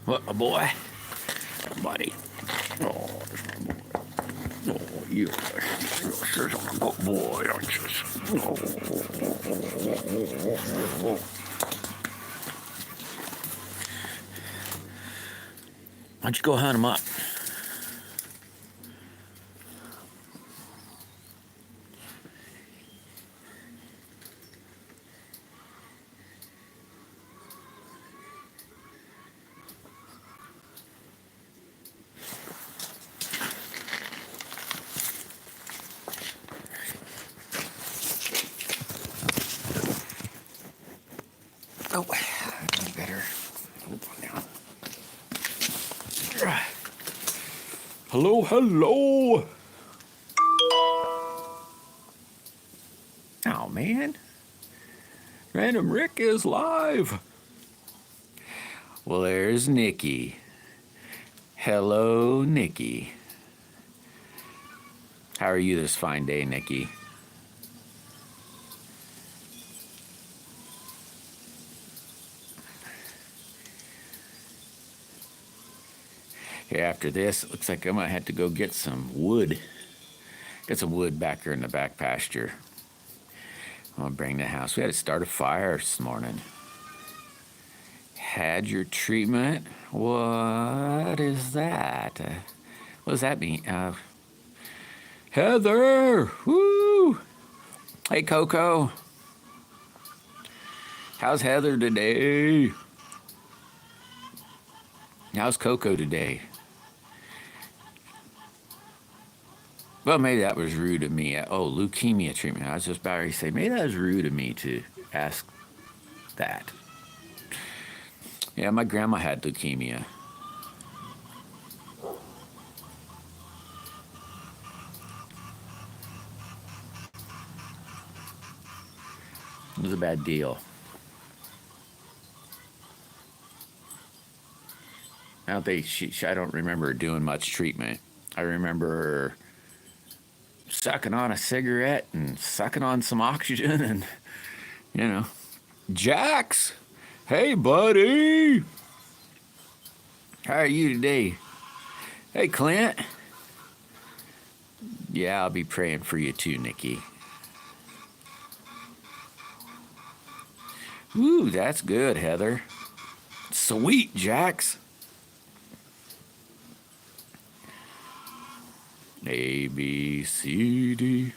What, my boy? Buddy. Oh, that's my boy. Oh, you're such a good boy, aren't you? Oh. Why don't you go hunt him up? Oh, I better hold on now. Hello, hello. Oh, man. Random Rick is live. Well, there's Nikki. Hello, Nikki. How are you this fine day, Nikki? Okay, after this, it looks like I might have to go get some wood. Get some wood back here in the back pasture. I'll bring the house. We had to start a fire this morning. Had your treatment? What is that? What does that mean? Heather! Woo! Hey, Coco. How's Heather today? How's Coco today? Well, maybe that was rude of me. Oh, leukemia treatment. I was just about to say, maybe that was rude of me to ask that. Yeah, my grandma had leukemia. It was a bad deal. I don't think I don't remember her doing much treatment. I remember her sucking on a cigarette and sucking on some oxygen and, you know. Jax! Hey, buddy! How are you today? Hey, Clint. Yeah, I'll be praying for you too, Nikki. Ooh, that's good, Heather. Sweet, Jax. A, B, C, D,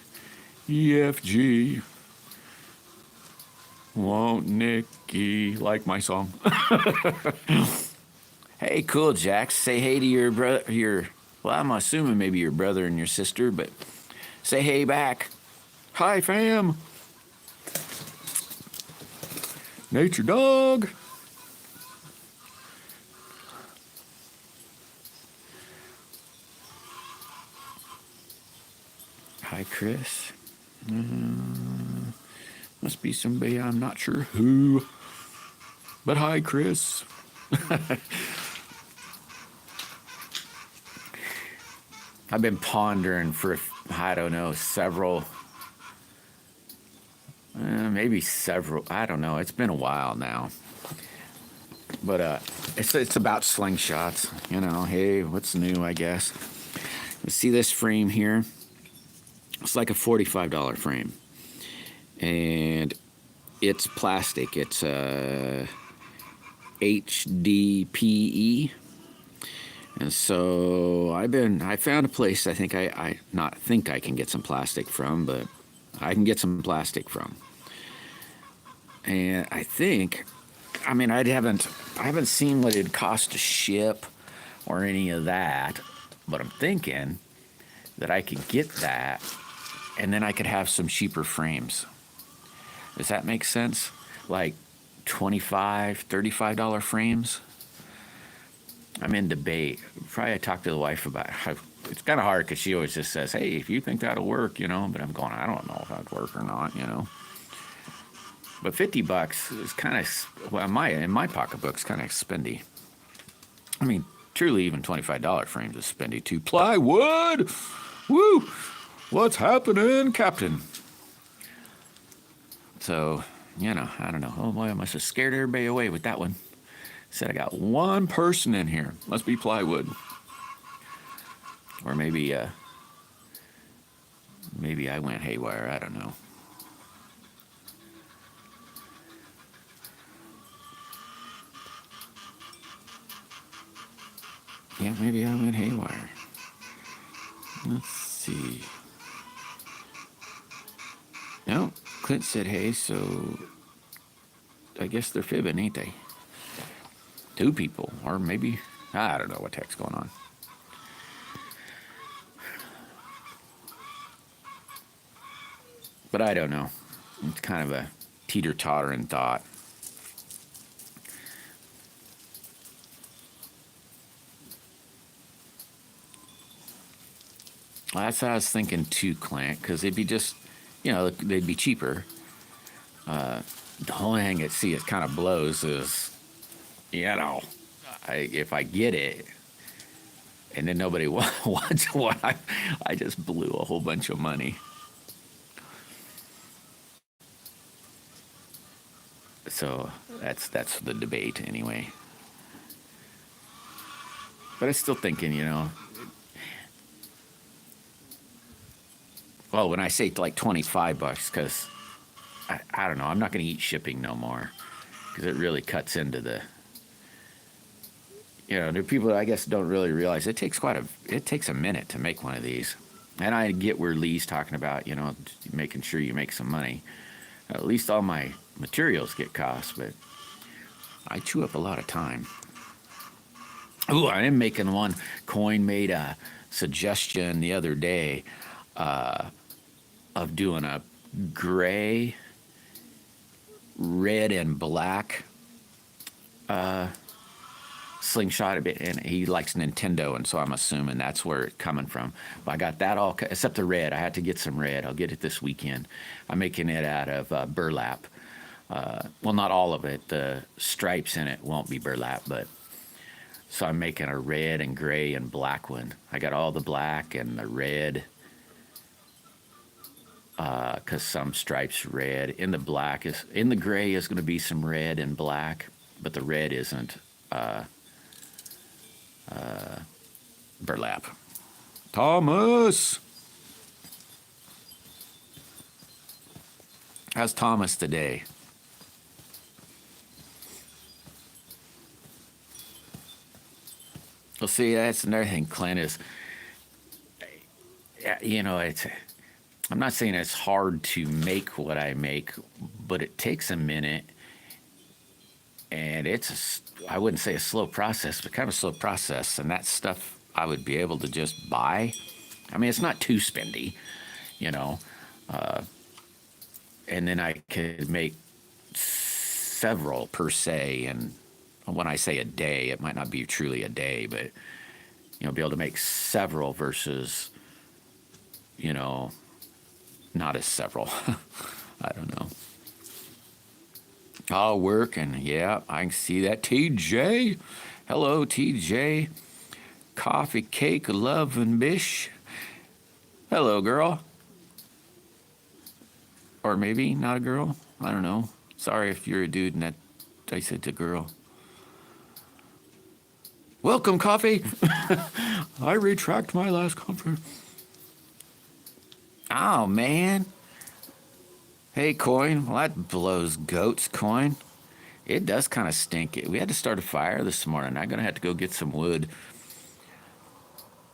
E, F, G. Won't Nikki like my song? Hey, cool, Jax. Say hey to your brother. Well, I'm assuming maybe your brother and your sister, but say hey back. Hi, fam. Nature dog. Hi, Chris. Must be somebody I'm not sure who. But hi, Chris. I've been pondering for, I don't know, maybe several, I don't know. It's been a while now. But it's about slingshots. You know, hey, what's new, I guess. You see this frame here? It's like a $45 frame. And it's plastic. It's HDPE. And so I found a place I think I can get some plastic from, but I can get some plastic from. And I haven't seen what it'd cost to ship or any of that, but I'm thinking that I could get that and then I could have some cheaper frames. Does that make sense? Like $25, $35 frames? I'm in debate. Probably I talked to the wife about how it's kind of hard because she always just says, hey, if you think that'll work, you know, but I'm going, I don't know if that'd work or not, you know. But $50 is kind of, well, in my pocketbook's kind of spendy. I mean, truly, even $25 frames is spendy too. Plywood! Woo! What's happening, Captain? So, you know, I don't know. Oh boy, I must have scared everybody away with that one. Said I got one person in here. Must be plywood. Or maybe maybe I went haywire. I don't know. Yeah, maybe I went haywire. Let's see. No, Clint said hey, so I guess they're fibbing, ain't they? Two people, or maybe, I don't know what the heck's going on. But I don't know. It's kind of a teeter-tottering thought. Well, that's what I was thinking too, Clint, because they'd be just, they'd be cheaper. The only thing at sea it kind of blows is, if I get it and then nobody wants one, I just blew a whole bunch of money. So that's the debate anyway. But I'm still thinking, well, when I say like $25, because I don't know, I'm not going to eat shipping no more, because it really cuts into the, there are people that I guess don't really realize it takes a minute to make one of these. And I get where Lee's talking about, making sure you make some money. At least all my materials get cost, but I chew up a lot of time. Ooh, I am making one. Coin made a suggestion the other day of doing a gray, red, and black slingshot a bit, and he likes Nintendo, and so I'm assuming that's where it's coming from. But I got that all, except the red. I had to get some red. I'll get it this weekend. I'm making it out of burlap. Well, not all of it. The stripes in it won't be burlap, but so I'm making a red and gray and black one. I got all the black and the red, because some stripes red. In the gray is going to be some red and black, but the red isn't. Burlap. Thomas! How's Thomas today? Well, see, that's another thing, Clint, is, I'm not saying it's hard to make what I make, but it takes a minute, and I wouldn't say a slow process, but kind of a slow process, and that stuff I would be able to just buy. I mean, it's not too spendy, and then I could make several per se, and when I say a day, it might not be truly a day, but, be able to make several versus, not as several. I don't know. I'll work, and yeah, I can see that. TJ, hello, TJ. Coffee, cake, love, and bish. Hello, girl. Or maybe not a girl. I don't know. Sorry if you're a dude and that I said to girl. Welcome, coffee. I retract my last comment. Oh, man. Hey, Coin. Well, that blows goats, Coin. It does kind of stink. We had to start a fire this morning. I'm going to have to go get some wood.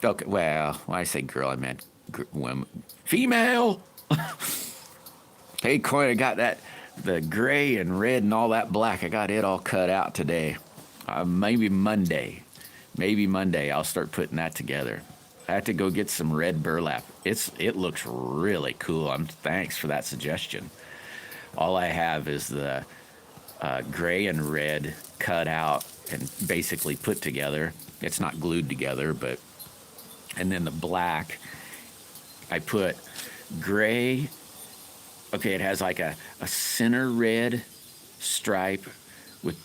Okay, well, when I say girl, I meant women. Female! Hey, Coin, I got the gray and red and all that black. I got it all cut out today. Maybe Monday I'll start putting that together. I have to go get some red burlap. It looks really cool. Thanks for that suggestion. All I have is the gray and red cut out and basically put together. It's not glued together, and then the black, I put gray. Okay, it has like a center red stripe with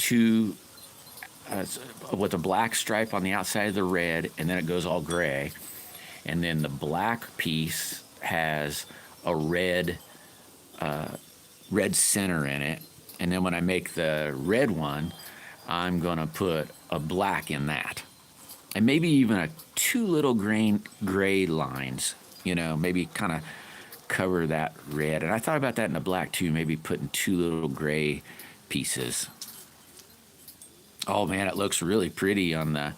with a black stripe on the outside of the red, and then it goes all gray. And then the black piece has a red center in it. And then when I make the red one, I'm going to put a black in that. And maybe even a 2 little gray lines, maybe kind of cover that red. And I thought about that in the black too, maybe putting 2 little gray pieces. Oh man, it looks really pretty on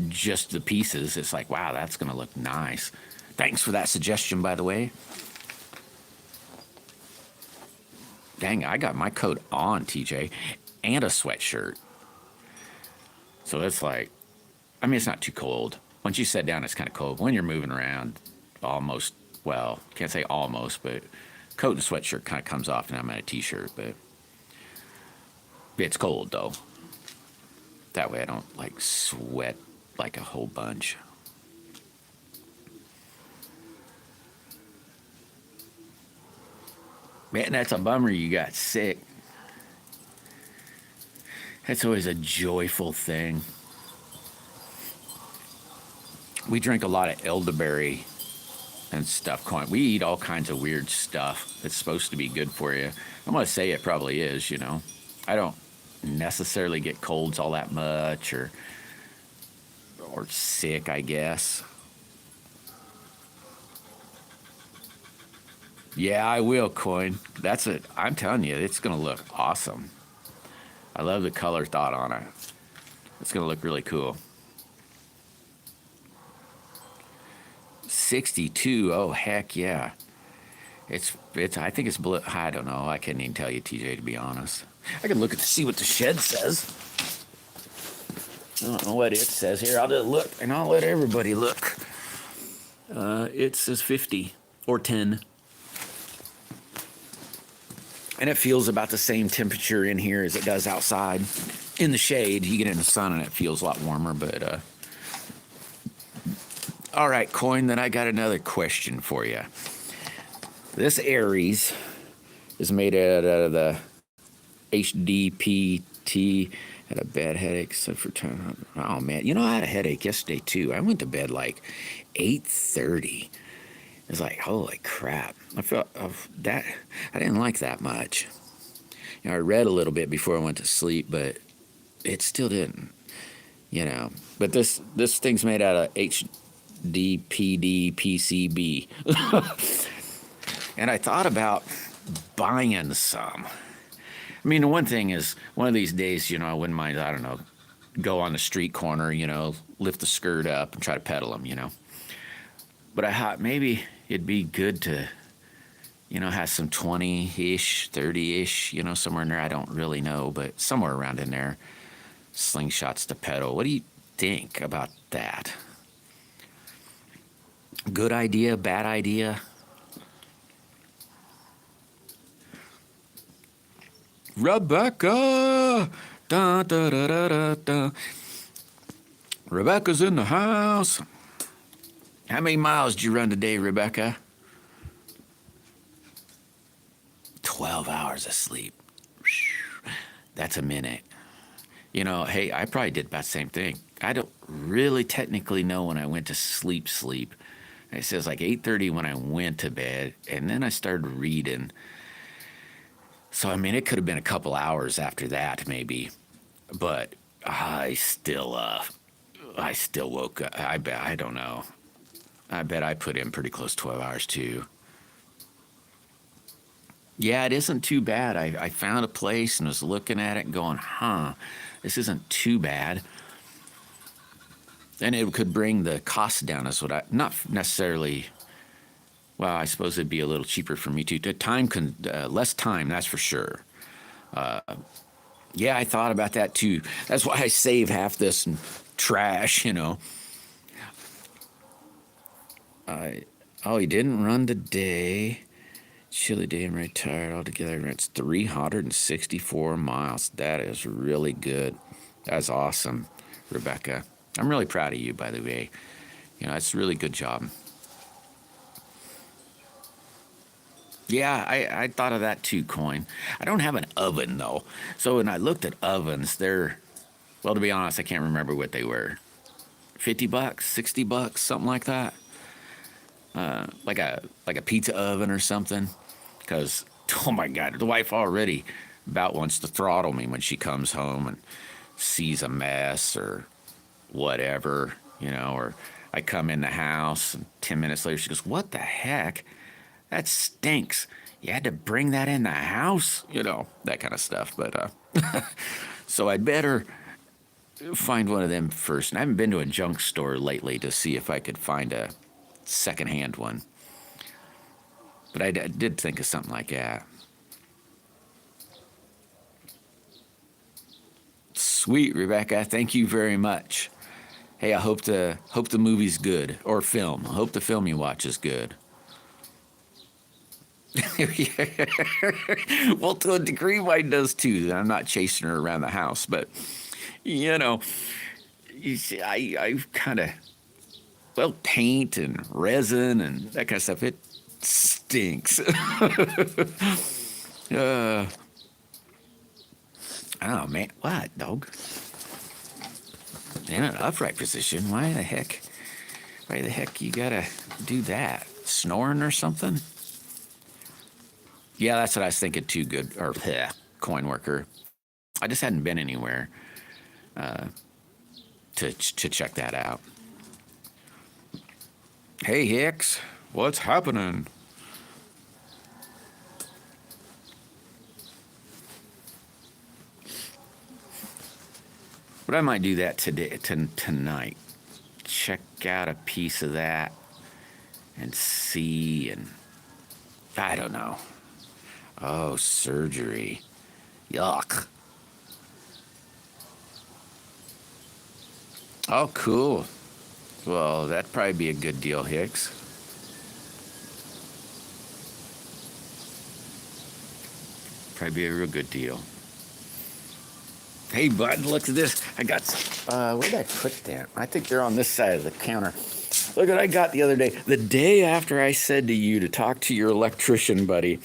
just the pieces. It's like, wow, that's going to look nice. Thanks for that suggestion, by the way. Dang, I got my coat on, TJ, and a sweatshirt. So it's like, it's not too cold. Once you sit down, it's kind of cold. When you're moving around, almost, well, can't say almost, but coat and sweatshirt kind of comes off, and I'm in a t-shirt, but it's cold, though. That way I don't, sweat like a whole bunch. Man, that's a bummer you got sick. That's always a joyful thing. We drink a lot of elderberry and stuff. We eat all kinds of weird stuff that's supposed to be good for you. I'm going to say it probably is, I don't necessarily get colds all that much or sick, I guess. Yeah, I will, Coin. That's it. I'm telling you, it's going to look awesome. I love the color thought on it. It's going to look really cool. 62. Oh, heck yeah. It's. I think it's blue. I don't know. I can't even tell you, TJ, to be honest. I can look at see what the shed says. I don't know what it says here. I'll just look, and I'll let everybody look. It says 50 or 10. And it feels about the same temperature in here as it does outside. In the shade, you get in the sun and it feels a lot warmer, but all right, Coin, then I got another question for you. This Aries is made out of the HDPT. Had a bad headache, except for time. Oh man, I had a headache yesterday too. I went to bed like 8:30. It's like, holy crap. I felt that I didn't like that much. I read a little bit before I went to sleep, but it still didn't. But this thing's made out of HDPD PCB. And I thought about buying some. The one thing is, one of these days, I wouldn't mind, I don't know, go on the street corner, lift the skirt up and try to pedal them, But I thought maybe it'd be good to, have some 20-ish, 30-ish, somewhere in there. I don't really know, but somewhere around in there. Slingshots to pedal. What do you think about that? Good idea, bad idea? Rebecca! Da, da, da, da, da, da. Rebecca's in the house. How many miles did you run today, Rebecca? 12 hours of sleep. That's a minute. Hey, I probably did about the same thing. I don't really technically know when I went to sleep. It says like 8:30 when I went to bed, and then I started reading. So, it could have been a couple hours after that, maybe. But I still woke up. I don't know. I bet I put in pretty close to 12 hours, too. Yeah, it isn't too bad. I found a place and was looking at it and going, this isn't too bad. And it could bring the cost down, is what not necessarily, well, I suppose it'd be a little cheaper for me, too. Less time, that's for sure. Yeah, I thought about that, too. That's why I save half this in trash, He didn't run today. Chilly day and very tired altogether. It's 364 miles. That is really good. That's awesome, Rebecca. I'm really proud of you, by the way. It's a really good job. Yeah, I thought of that too, Coin. I don't have an oven, though. So when I looked at ovens, well, to be honest, I can't remember what they were. $50, $60, something like that. Like a pizza oven or something. Because, oh my God, the wife already about wants to throttle me when she comes home and sees a mess or whatever, or I come in the house and 10 minutes later she goes, "What the heck? That stinks. You had to bring that in the house?" That kind of stuff. But so I'd better find one of them first. And I haven't been to a junk store lately to see if I could find a secondhand one. But I did think of something like that. Sweet, Rebecca. Thank you very much. Hey, I hope the movie's good, or film. I hope the film you watch is good. Well, to a degree, mine does too. I'm not chasing her around the house, but you see, I kind of paint and resin and that kind of stuff. It stinks. Oh man, what dog? In an upright position. Why the heck you gotta do that? Snoring or something? Yeah, that's what I was thinking too. Good or coin worker. I just hadn't been anywhere to check that out. Hey Hicks, what's happening? But I might do that tonight. Check out a piece of that and see, and I don't know. Oh, surgery. Yuck. Oh, cool. Well, that'd probably be a good deal, Hicks. Probably be a real good deal. Hey, bud, look at this. I got, where did I put them? I think they're on this side of the counter. Look what I got the other day. The day after I said to you to talk to your electrician buddy,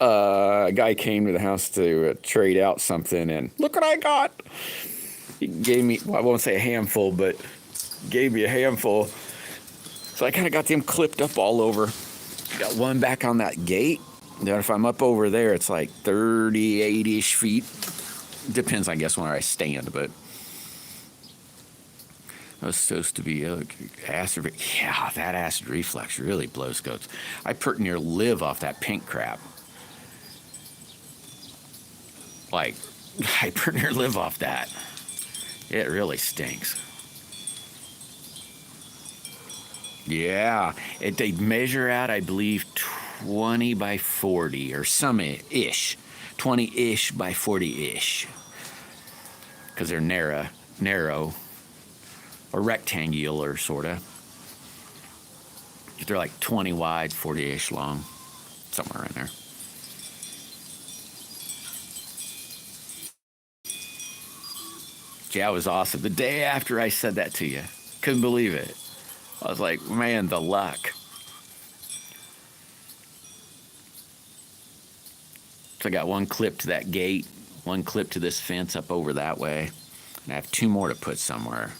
a guy came to the house to trade out something, and look what I got. He gave me, well, I won't say a handful, but gave me a handful. So I kind of got them clipped up all over. Got one back on that gate. Then if I'm up over there, it's like 38-ish feet. Depends, I guess, where I stand, but I was supposed to be acid. Yeah, that acid reflux really blows goats. I pretty near live off that pink crap. Like, I pretty near live off that. It really stinks. Yeah, they measure out, I believe, 20 by 40 or some-ish. 20-ish by 40-ish. Because they're narrow, or rectangular, sort of. They're like 20 wide, 40-ish long, somewhere in there. Yeah, it was awesome. The day after I said that to you, couldn't believe it. I was like, man, the luck. So I got one clip to that gate, one clip to this fence up over that way, and I have two more to put somewhere.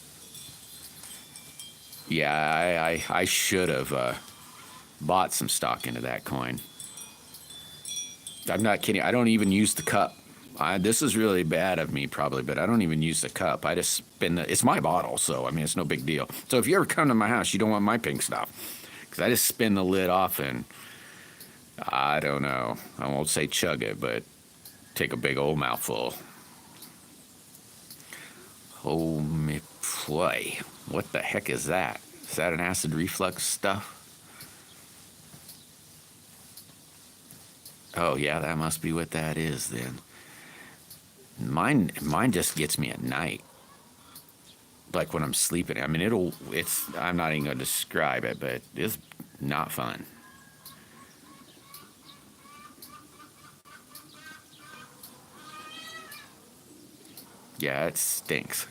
Yeah, I should have bought some stock into that coin. I'm not kidding. I don't even use the cup. This is really bad of me, probably, but I don't even use the cup. I just spin it's my bottle, so I mean, it's no big deal. So if you ever come to my house, you don't want my pink stuff, because I just spin the lid off and I don't know. I won't say chug it, but take a big old mouthful. Oh, me boy. What the heck is that? Is that an acid reflux stuff? Oh, yeah, that must be what that is then. Mine just gets me at night. Like when I'm sleeping. I mean, I'm not even going to describe it, but it's not fun. Yeah, it stinks.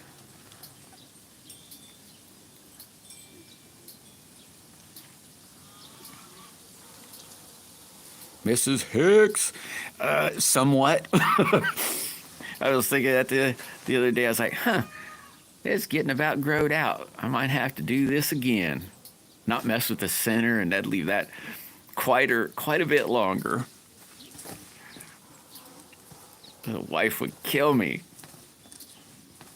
Mrs. Hicks, somewhat. I was thinking that the other day. I was like, it's getting about growed out. I might have to do this again. Not mess with the center, and that'd leave that quite a bit longer. The wife would kill me.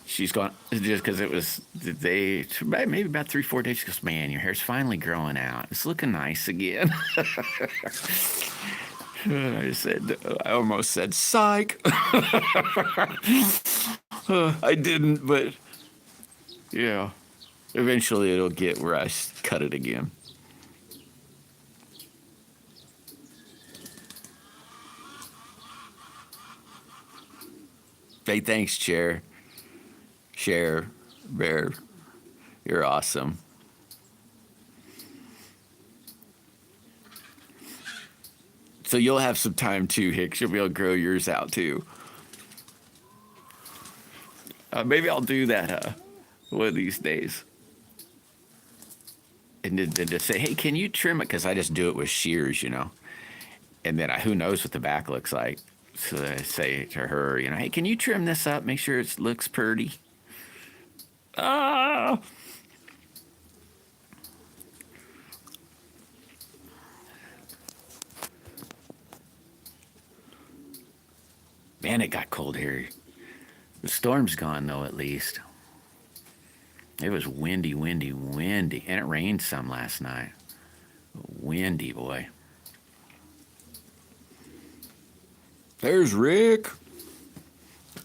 She's gone just because it was maybe about 3-4 days. She goes, man, your hair's finally growing out. It's looking nice again. I almost said, psych. I didn't, but yeah. Eventually it'll get where I cut it again. Hey, thanks, Chair. Bear. You're awesome. So you'll have some time too, Hicks. You'll be able to grow yours out too. Maybe I'll do that one of these days. And then just say, hey, can you trim it? Because I just do it with shears, And then who knows what the back looks like. So I say to her, hey, can you trim this up? Make sure it looks pretty. Ah! Man, it got cold here. The storm's gone, though, at least. It was windy. And it rained some last night. Windy, boy. There's Rick.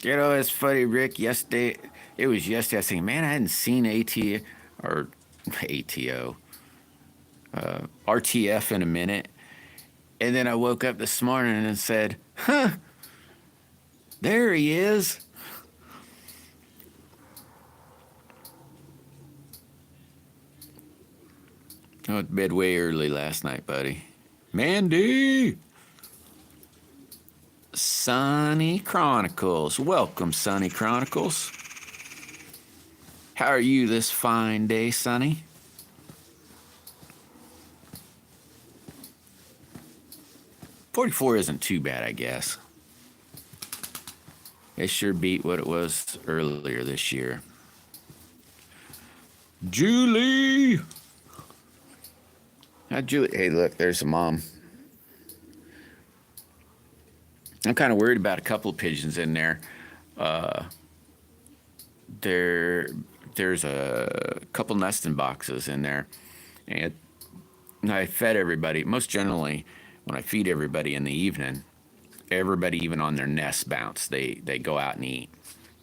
It's funny, Rick. Yesterday, I was thinking, man, I hadn't seen ATO, RTF in a minute. And then I woke up this morning and said, huh, there he is. I went to bed way early last night, buddy. Mandy! Sunny Chronicles. Welcome, Sunny Chronicles. How are you this fine day, Sunny? $44 isn't too bad, I guess. It sure beat what it was earlier this year. Julie! Hi, Julie. Hey, look, there's a mom. I'm kind of worried about a couple of pigeons in there. There's a couple nesting boxes in there, and I fed everybody. Most generally, when I feed everybody in the evening, everybody, even on their nest, bounce. They go out and eat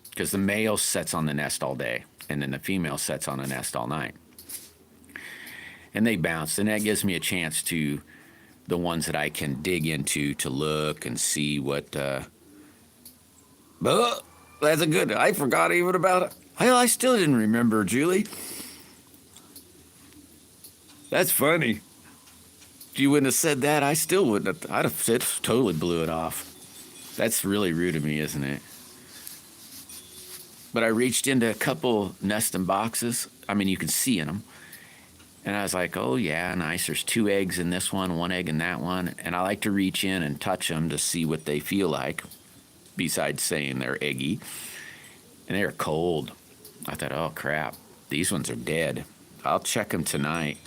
because the male sits on the nest all day, and then the female sits on the nest all night. And they bounce, and that gives me a chance to, the ones that I can dig into to look and see what, that's a good, I forgot even about it. I still didn't remember, Julie. That's funny. If you wouldn't have said that, I still wouldn't have, I'd have said, totally blew it off. That's really rude of me, isn't it? But I reached into a couple nesting boxes. I mean, you can see in them. And I was like, oh, yeah, nice. There's 2 eggs in this one egg in that one. And I like to reach in and touch them to see what they feel like, besides saying they're eggy. And they're cold. I thought, oh, crap, these ones are dead. I'll check them tonight.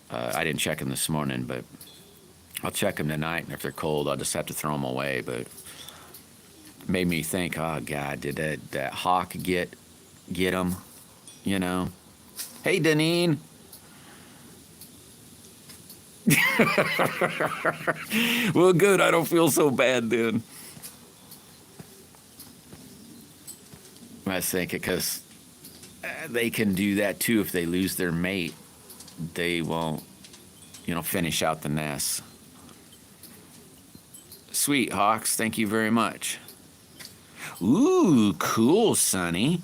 I didn't check them this morning, but I'll check them tonight. And if they're cold, I'll just have to throw them away. But it made me think, oh, God, did that hawk get them? Hey, Deneen. Well, good. I don't feel so bad then. I was thinking because they can do that too. If they lose their mate, they won't, finish out the nest. Sweet Hawks, thank you very much. Ooh, cool, Sonny.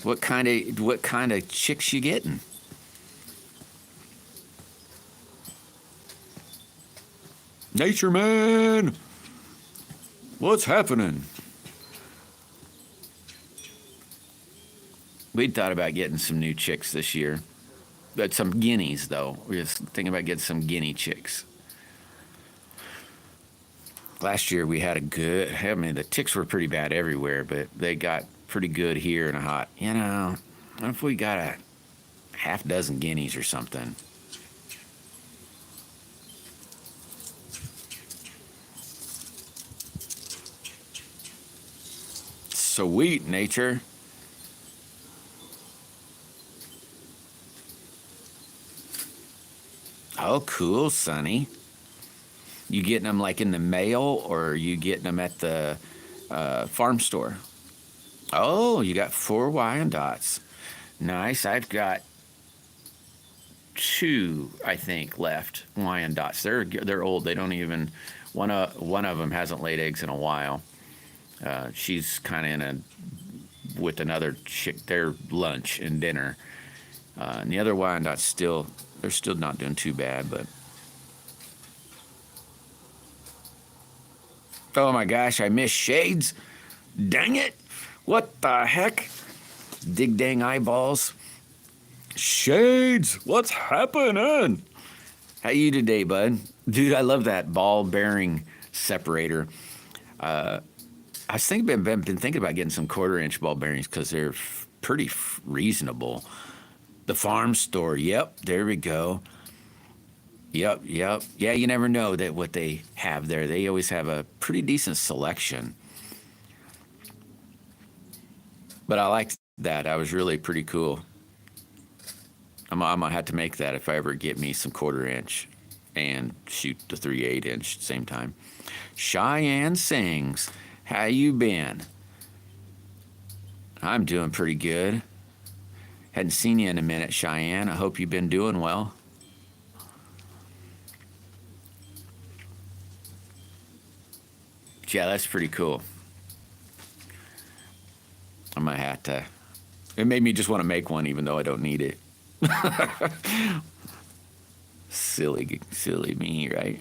What kind of chicks you getting? Nature Man, what's happening? We'd thought about getting some new chicks this year, but some guineas though. We were thinking about getting some guinea chicks. Last year we had the ticks were pretty bad everywhere, but they got pretty good here in a hot. What if we got a half dozen guineas or something? Sweet nature. Oh, cool, Sonny. You getting them like in the mail, or are you getting them at the farm store? Oh, you got 4 Wyandottes. Nice. I've got 2, I think, left Wyandottes. They're old. They don't even one of them hasn't laid eggs in a while. She's kind of in a with another chick. Their lunch and dinner. And the other Wyandottes they're still not doing too bad, but. Oh my gosh, I missed shades. Dang it. What the heck? Dig dang eyeballs. Shades, what's happening? How you today, bud? Dude, I love that ball bearing separator. I was been thinking about getting some 1/4-inch ball bearings because they're pretty reasonable. The farm store, yep, there we go. Yep. Yeah, you never know that what they have there. They always have a pretty decent selection. But I liked that. That was really pretty cool. I'm gonna have to make that if I ever get me some 1/4-inch and shoot the 3/8-inch at the same time. Cheyenne sings. How you been? I'm doing pretty good. Hadn't seen you in a minute, Cheyenne. I hope you've been doing well. Yeah, that's pretty cool. I might have to. It made me just want to make one, even though I don't need it. Silly me, right?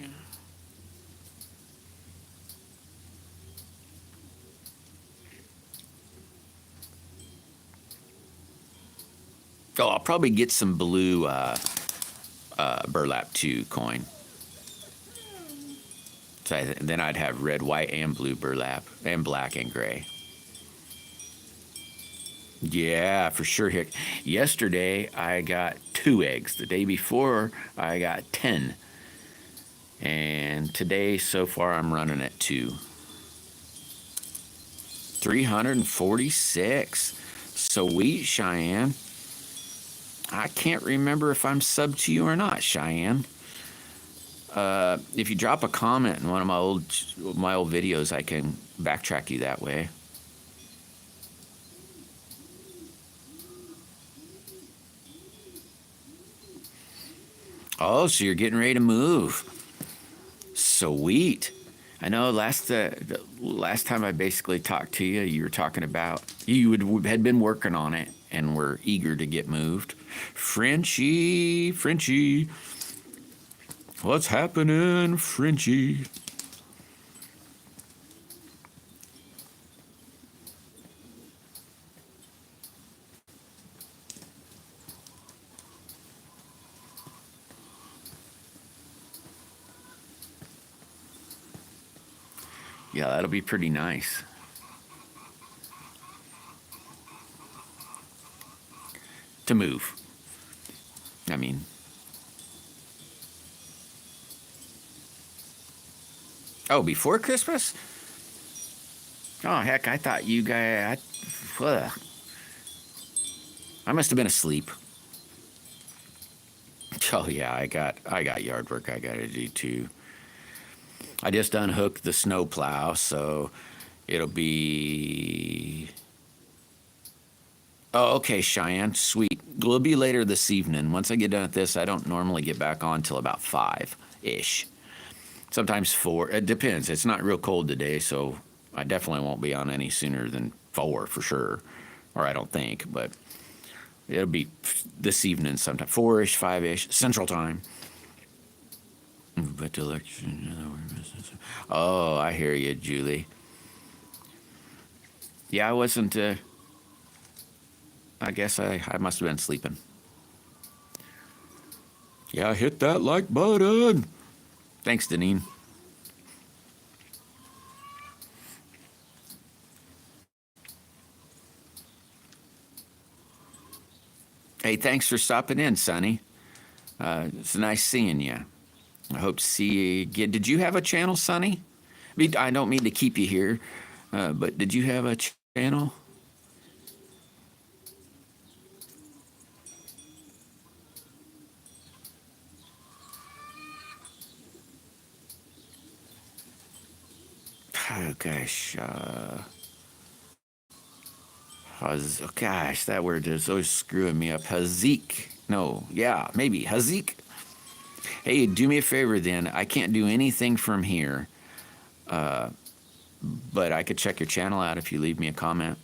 Oh, I'll probably get some blue burlap too coin. So then I'd have red, white, and blue burlap, and black and gray. Yeah, for sure, Hick. Yesterday I got 2 eggs. The day before I got 10. And today so far I'm running at 2. 346. Sweet, Cheyenne. I can't remember if I'm subbed to you or not, Cheyenne. If you drop a comment in one of my old videos, I can backtrack you that way. Oh, so you're getting ready to move. Sweet. I know the last time I basically talked to you, you were talking about had been working on it and were eager to get moved. Frenchie. What's happening, Frenchie? Yeah, that'll be pretty nice. To move. I mean, oh, before Christmas? Oh, heck, I thought you guys. I must have been asleep. Oh yeah, I got yard work I got to do too. I just unhooked the snow plow, so it'll be. Oh, okay, Cheyenne, sweet. We'll be later this evening. Once I get done with this, I don't normally get back on till about 5-ish. Sometimes 4. It depends. It's not real cold today, so I definitely won't be on any sooner than 4 for sure. Or I don't think, but it'll be this evening sometime. 4-ish, 5-ish, Central Time. But oh, I hear you, Julie. Yeah, I wasn't. I guess I must have been sleeping. Yeah, hit that like button. Thanks, Deneen. Hey, thanks for stopping in, Sonny. It's nice seeing you. I hope to see you again. Did you have a channel, Sonny? I don't mean to keep you here, but did you have a channel? Oh gosh, oh gosh, that word is always screwing me up. Hazik. No, yeah, maybe Hazik. Hey, do me a favor then. I can't do anything from here, but I could check your channel out if you leave me a comment.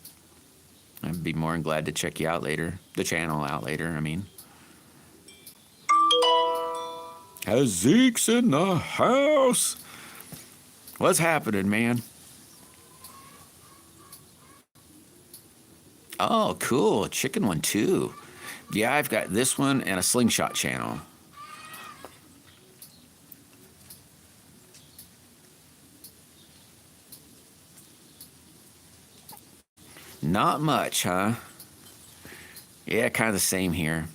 I'd be more than glad to check you out later. The channel out later, I mean. Hazik's in the house. What's happening, man? Oh, cool. A chicken one, too. Yeah, I've got this one and a slingshot channel. Not much, huh? Yeah, kind of the same here.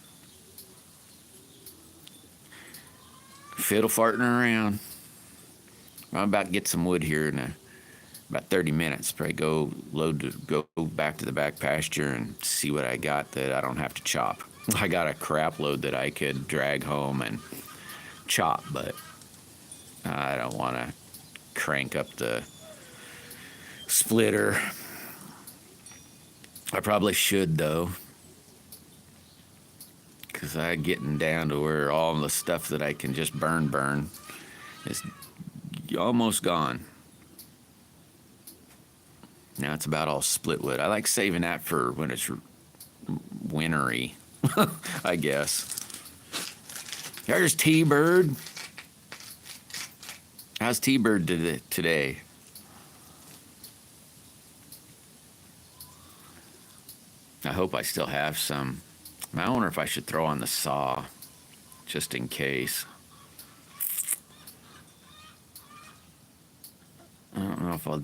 Fiddle farting around. I'm about to get some wood here in about 30 minutes. Probably go back to the back pasture and see what I got that I don't have to chop. I got a crap load that I could drag home and chop, but I don't want to crank up the splitter. I probably should, though, because I'm getting down to where all the stuff that I can just burn is almost gone. Now it's about all split wood. I like saving that for when it's wintry, I guess. There's T-Bird. How's T-Bird today? I hope I still have some. I wonder if I should throw on the saw, just in case. I don't know if I'll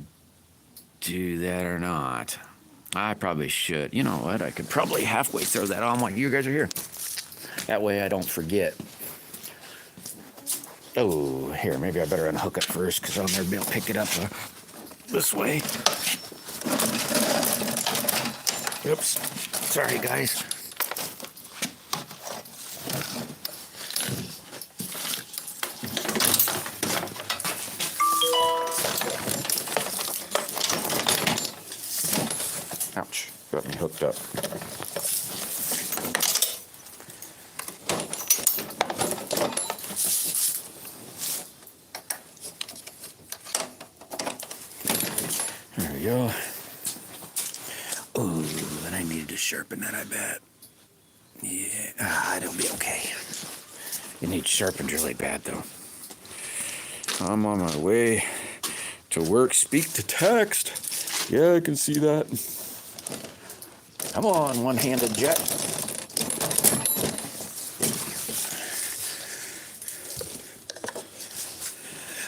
do that or not. I probably should. You know what? I could probably halfway throw that on while you guys are here. That way I don't forget. Oh, here, maybe I better unhook it first because I'll never be able to pick it up this way. Oops. Sorry, guys. Ouch. Got me hooked up. There we go. Ooh, and I needed to sharpen that, I bet. Yeah, it'll be okay. It needs sharpened really bad, though. I'm on my way to work. Speak to text. Yeah, I can see that. Come on, one-handed jet.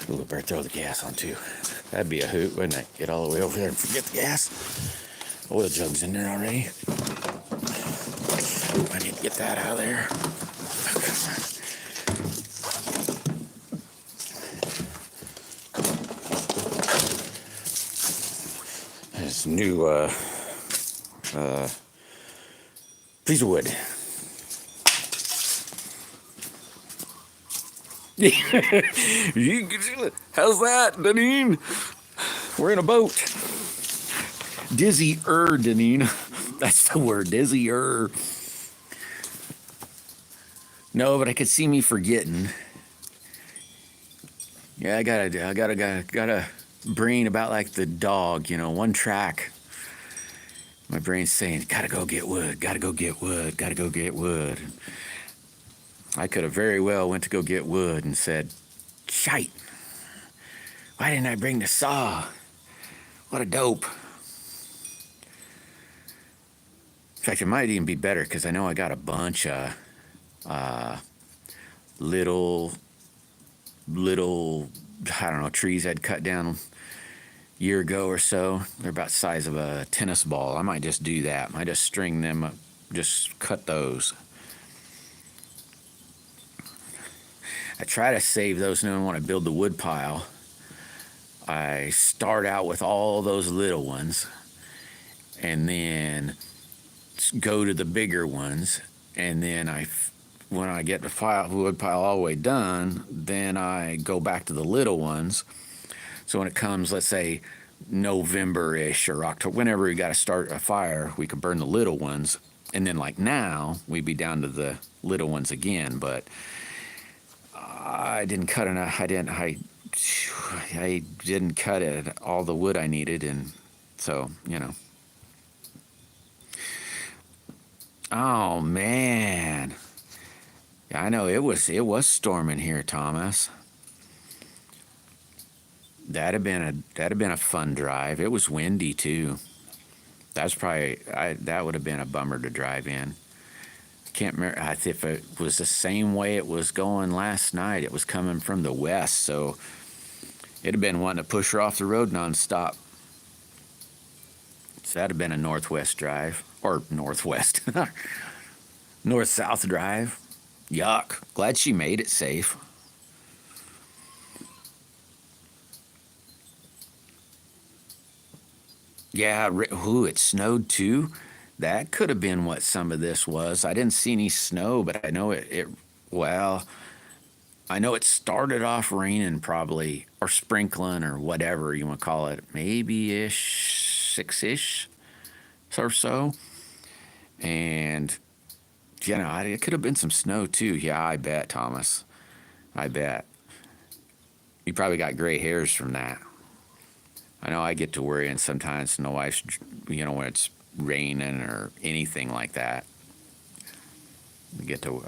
Ooh, better throw the gas on, too. That'd be a hoot, wouldn't it? Get all the way over there and forget the gas. Oil jug's in there already. Ooh, I need to get that out of there. This new piece of wood. How's that, Deneen? We're in a boat. Dizzy-er, Deneen. That's the word, dizzy-er. No, but I could see me forgetting. Yeah, I gotta brain about like the dog, you know, one track. My brain's saying, gotta go get wood, gotta go get wood, gotta go get wood. I could have very well went to go get wood and said, shite, why didn't I bring the saw? What a dope. In fact, it might even be better because I know I got a bunch of little, I don't know, trees I'd cut down a year ago or so. They're about the size of a tennis ball. I might just do that. I might just string them up, just cut those. I try to save those knowing when I build the wood pile. I start out with all those little ones, and then go to the bigger ones, and then when I get the wood pile all the way done, then I go back to the little ones. So when it comes, let's say November-ish or October, whenever we got to start a fire, we could burn the little ones, and then like now we'd be down to the little ones again. But I didn't cut enough. I didn't cut it all the wood I needed, and so Oh man, yeah, I know it was storming here, Thomas. That'd have been a fun drive. It was windy too. That's probably that would have been a bummer to drive in. Can't remember if it was the same way it was going last night. It was coming from the west, so it'd have been wanting to push her off the road nonstop. So that'd have been a northwest drive, or northwest, north-south drive. Yuck. Glad she made it safe. Yeah, it snowed too. That could have been what some of this was. I didn't see any snow, but I know well, I know it started off raining probably, or sprinkling, or whatever you want to call it, maybe-ish, 6-ish or so. And, it could have been some snow too. Yeah, I bet, Thomas. I bet. You probably got gray hairs from that. I know I get to worrying sometimes, when when it's raining or anything like that.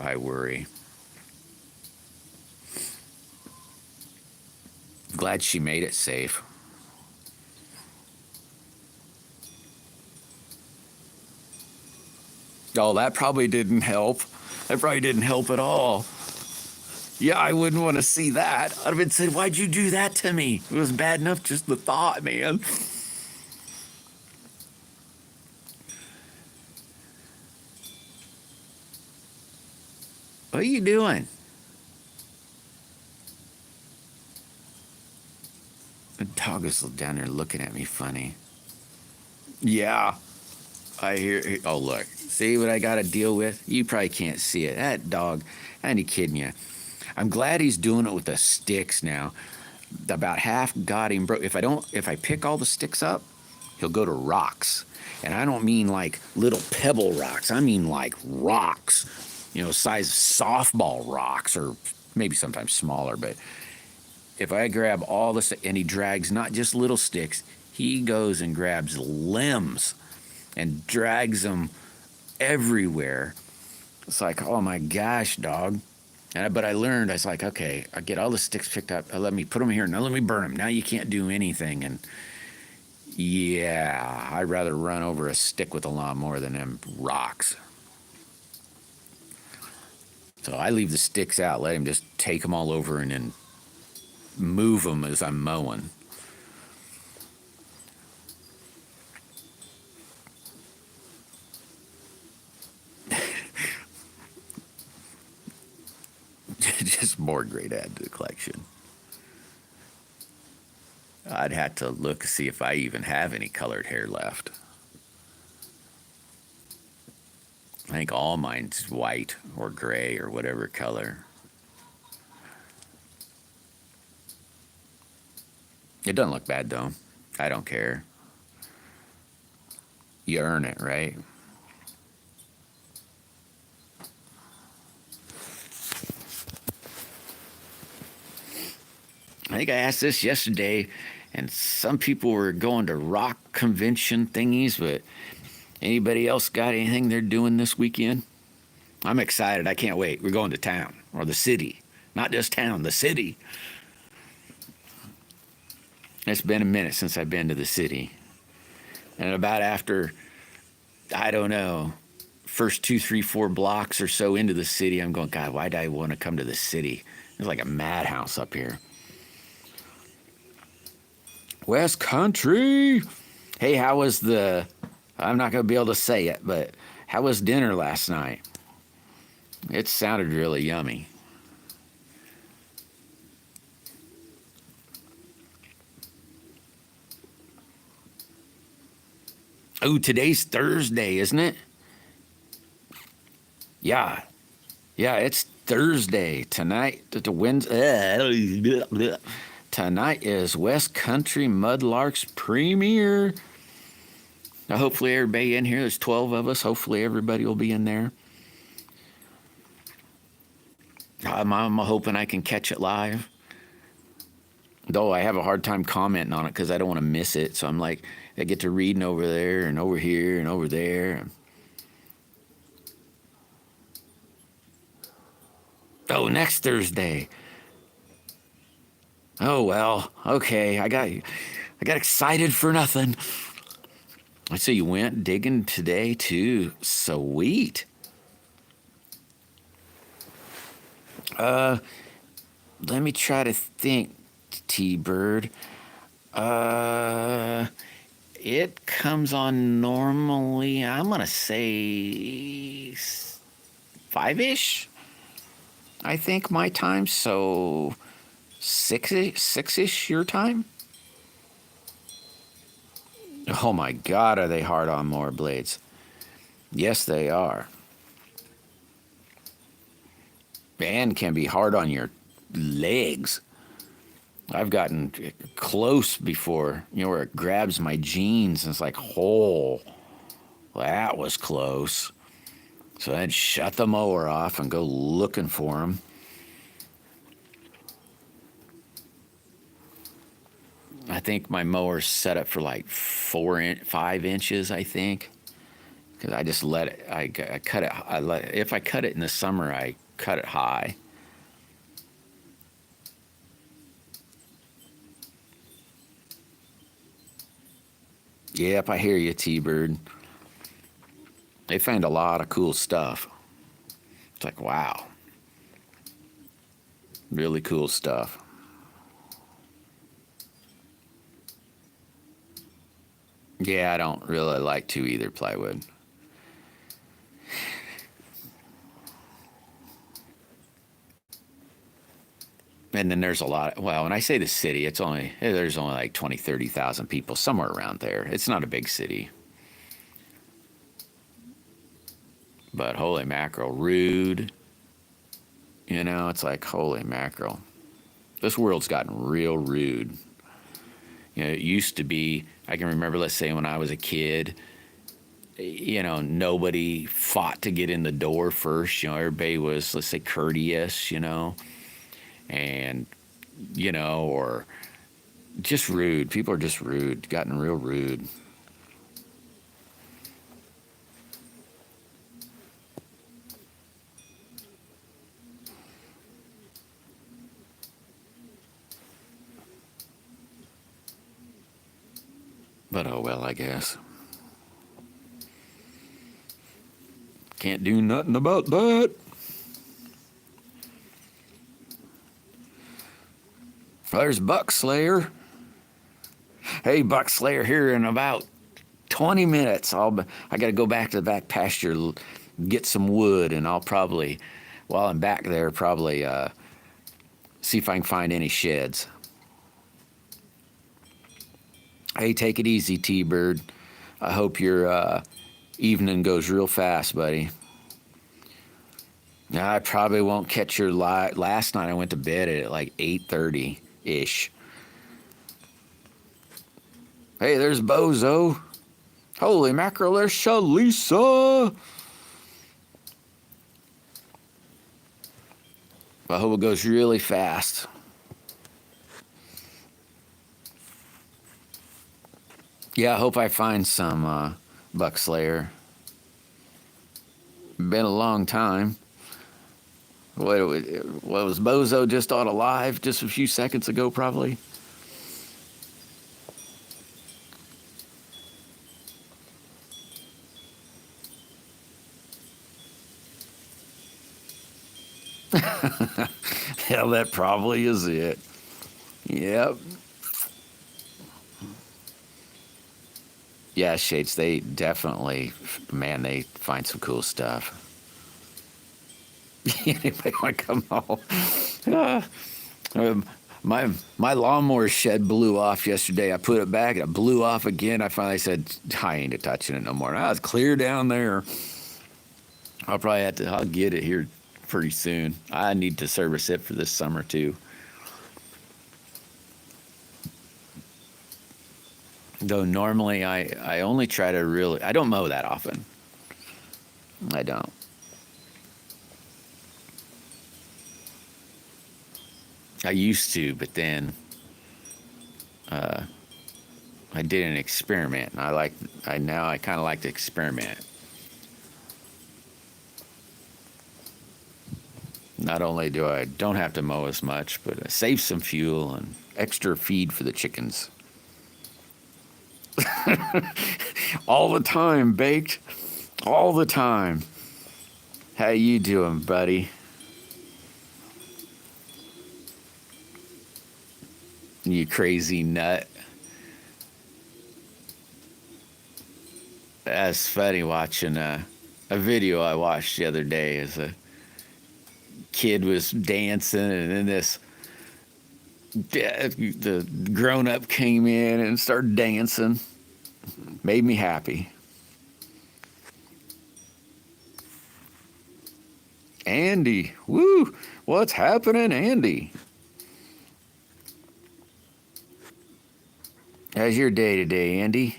I worry. Glad she made it safe. Oh, that probably didn't help. That probably didn't help at all. Yeah, I wouldn't want to see that. I'd have been saying, why'd you do that to me? It was bad enough just the thought, man. What are you doing? The dog is down there looking at me funny. Yeah, I hear. Oh, look. See what I got to deal with? You probably can't see it. That dog, I ain't kidding you. I'm glad he's doing it with the sticks now. About half got him broke. If I pick all the sticks up, he'll go to rocks. And I don't mean like little pebble rocks. I mean like rocks, size softball rocks, or maybe sometimes smaller. But if I grab all the, and he drags not just little sticks, he goes and grabs limbs and drags them everywhere. It's like, oh my gosh, dog. But I learned, I was like, okay, I get all the sticks picked up. Let me put them here. Now let me burn them. Now you can't do anything. And yeah, I'd rather run over a stick with a lawnmower than them rocks. So I leave the sticks out. Let him just take them all over and then move them as I'm mowing. Just more great add to the collection. I'd have to look to see if I even have any colored hair left. I think all mine's white or gray or whatever color. It doesn't look bad though. I don't care. You earn it, right? I think I asked this yesterday, and some people were going to rock convention thingies, but anybody else got anything they're doing this weekend? I'm excited. I can't wait. We're going to town, or the city. Not just town, the city. It's been a minute since I've been to the city. And about after, I don't know, first 2, 3, 4 blocks or so into the city, I'm going, God, why do I want to come to the city? It's like a madhouse up here. West Country. Hey, how was I'm not going to be able to say it, but how was dinner last night? It sounded really yummy. Oh, today's Thursday, isn't it? Yeah. Yeah, it's Thursday. Tonight, the Wednesday. Tonight is West Country Mudlarks premiere. Now, hopefully everybody in here, there's 12 of us. Hopefully everybody will be in there. I'm hoping I can catch it live. Though I have a hard time commenting on it because I don't want to miss it. So I'm like, I get to reading over there and over here and over there. Oh, next Thursday. Oh well, okay. I got excited for nothing. I see you went digging today too. Sweet. Let me try to think, T-Bird. It comes on normally, I'm gonna say 5-ish, I think, my time. So 6-ish your time. Oh my God, are they hard on more blades? Yes, they are. And can be hard on your legs. I've gotten close before, where it grabs my jeans and it's like, oh, that was close. So I'd shut the mower off and go looking for them. I think my mower's set up for like 5 inches, I think. Because I just let it, I cut it, if I cut it in the summer, I cut it high. Yep, I hear you, T-Bird. They find a lot of cool stuff. It's like, wow. Really cool stuff. Yeah, I don't really like to either, plywood. And then there's a lot, well, when I say the city, there's only like 20, 30,000 people, somewhere around there. It's not a big city. But holy mackerel, rude. It's like, holy mackerel. This world's gotten real rude. It used to be, I can remember, let's say when I was a kid, nobody fought to get in the door first. Everybody was, let's say, courteous, and, or just rude. People are just rude, gotten real rude. But oh well, I guess. Can't do nothing about that. There's Buck Slayer. Hey, Buck Slayer, here in about 20 minutes. I got to go back to the back pasture, get some wood, and I'll probably, while I'm back there, see if I can find any sheds. Hey, take it easy, T-Bird. I hope your evening goes real fast, buddy. Now, I probably won't catch your last night I went to bed at like 8:30-ish. Hey, there's Bozo. Holy mackerel, there's Shalisa. I hope it goes really fast. Yeah, I hope I find some Buck Slayer. Been a long time. What was Bozo just on alive just a few seconds ago, probably? Hell, that probably is it. Yep. Yeah, Shades, they definitely, man, they find some cool stuff. Anybody want to come home? My lawnmower shed blew off yesterday. I put it back and it blew off again. I finally said, I ain't touching it no more. Now it's clear down there. I'll get it here pretty soon. I need to service it for this summer too. Though normally I only try to I don't mow that often. I don't. I used to, but then I did an experiment, and I kind of like to experiment. Not only do I don't have to mow as much, but I save some fuel and extra feed for the chickens. All the time, Baked. All the time. How you doing, buddy? You crazy nut. That's funny watching a video I watched the other day as a kid was dancing, and then the grown-up came in and started dancing. Made me happy. Andy, woo, what's happening, Andy? How's your day today, Andy?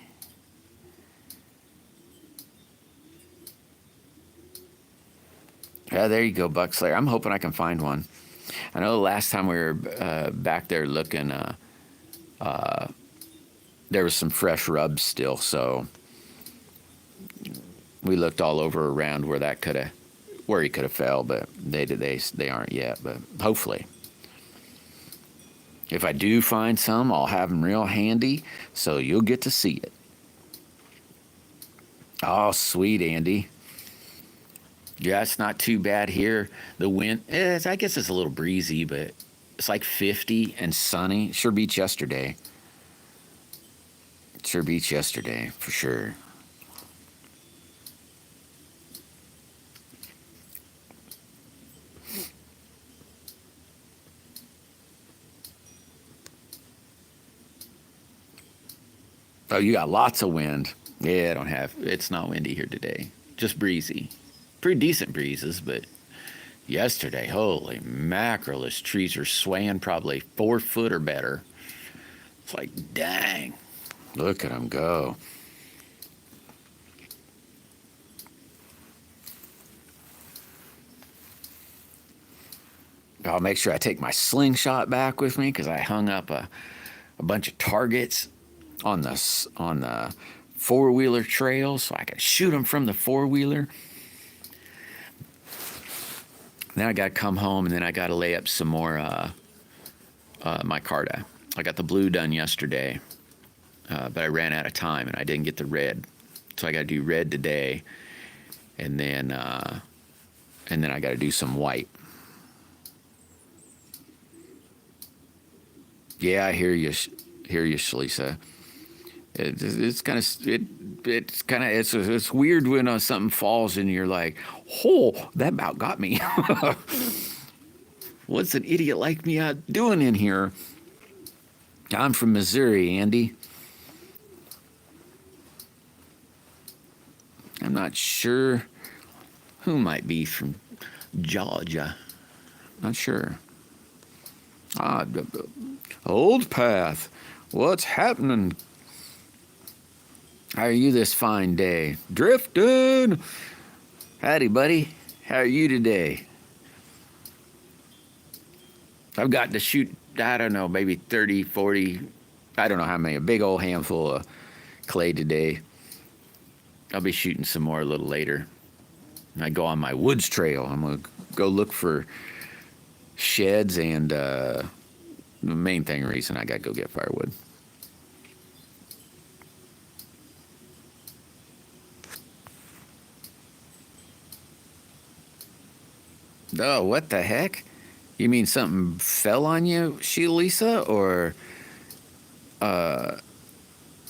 Yeah, there you go, Buckslayer. I'm hoping I can find one. I know the last time we were back there looking, there was some fresh rubs still, so we looked all over around where he could have fell, but they aren't yet. But hopefully, if I do find some, I'll have them real handy, so you'll get to see it. Oh, sweet, Andy. Yeah, it's not too bad here. The wind, I guess it's a little breezy, but it's like 50 and sunny. Sure beats yesterday. Sure beats yesterday, for sure. Oh, you got lots of wind. Yeah, it's not windy here today. Just breezy. Pretty decent breezes, but yesterday, holy mackerel, those trees are swaying probably 4 foot or better. It's like, dang. Look at them go. I'll make sure I take my slingshot back with me because I hung up a bunch of targets on the four-wheeler trail so I could shoot them from the four-wheeler. Then I got to come home, and then I got to lay up some more micarta. I got the blue done yesterday, but I ran out of time, and I didn't get the red. So I got to do red today, and then I got to do some white. Yeah, I hear you, Shalisa. It's weird when something falls and you're like, oh, that about got me. What's an idiot like me out doing in here? I'm from Missouri, Andy. I'm not sure who might be from Georgia. Not sure. Old Path, what's happening? How are you this fine day? Drifting! Howdy, buddy. How are you today? I've got to shoot, I don't know, maybe 30, 40, I don't know how many, a big old handful of clay today. I'll be shooting some more a little later. I go on my woods trail. I'm going to go look for sheds and the main reason I got to go get firewood. Oh, what the heck? You mean something fell on you, Lisa, or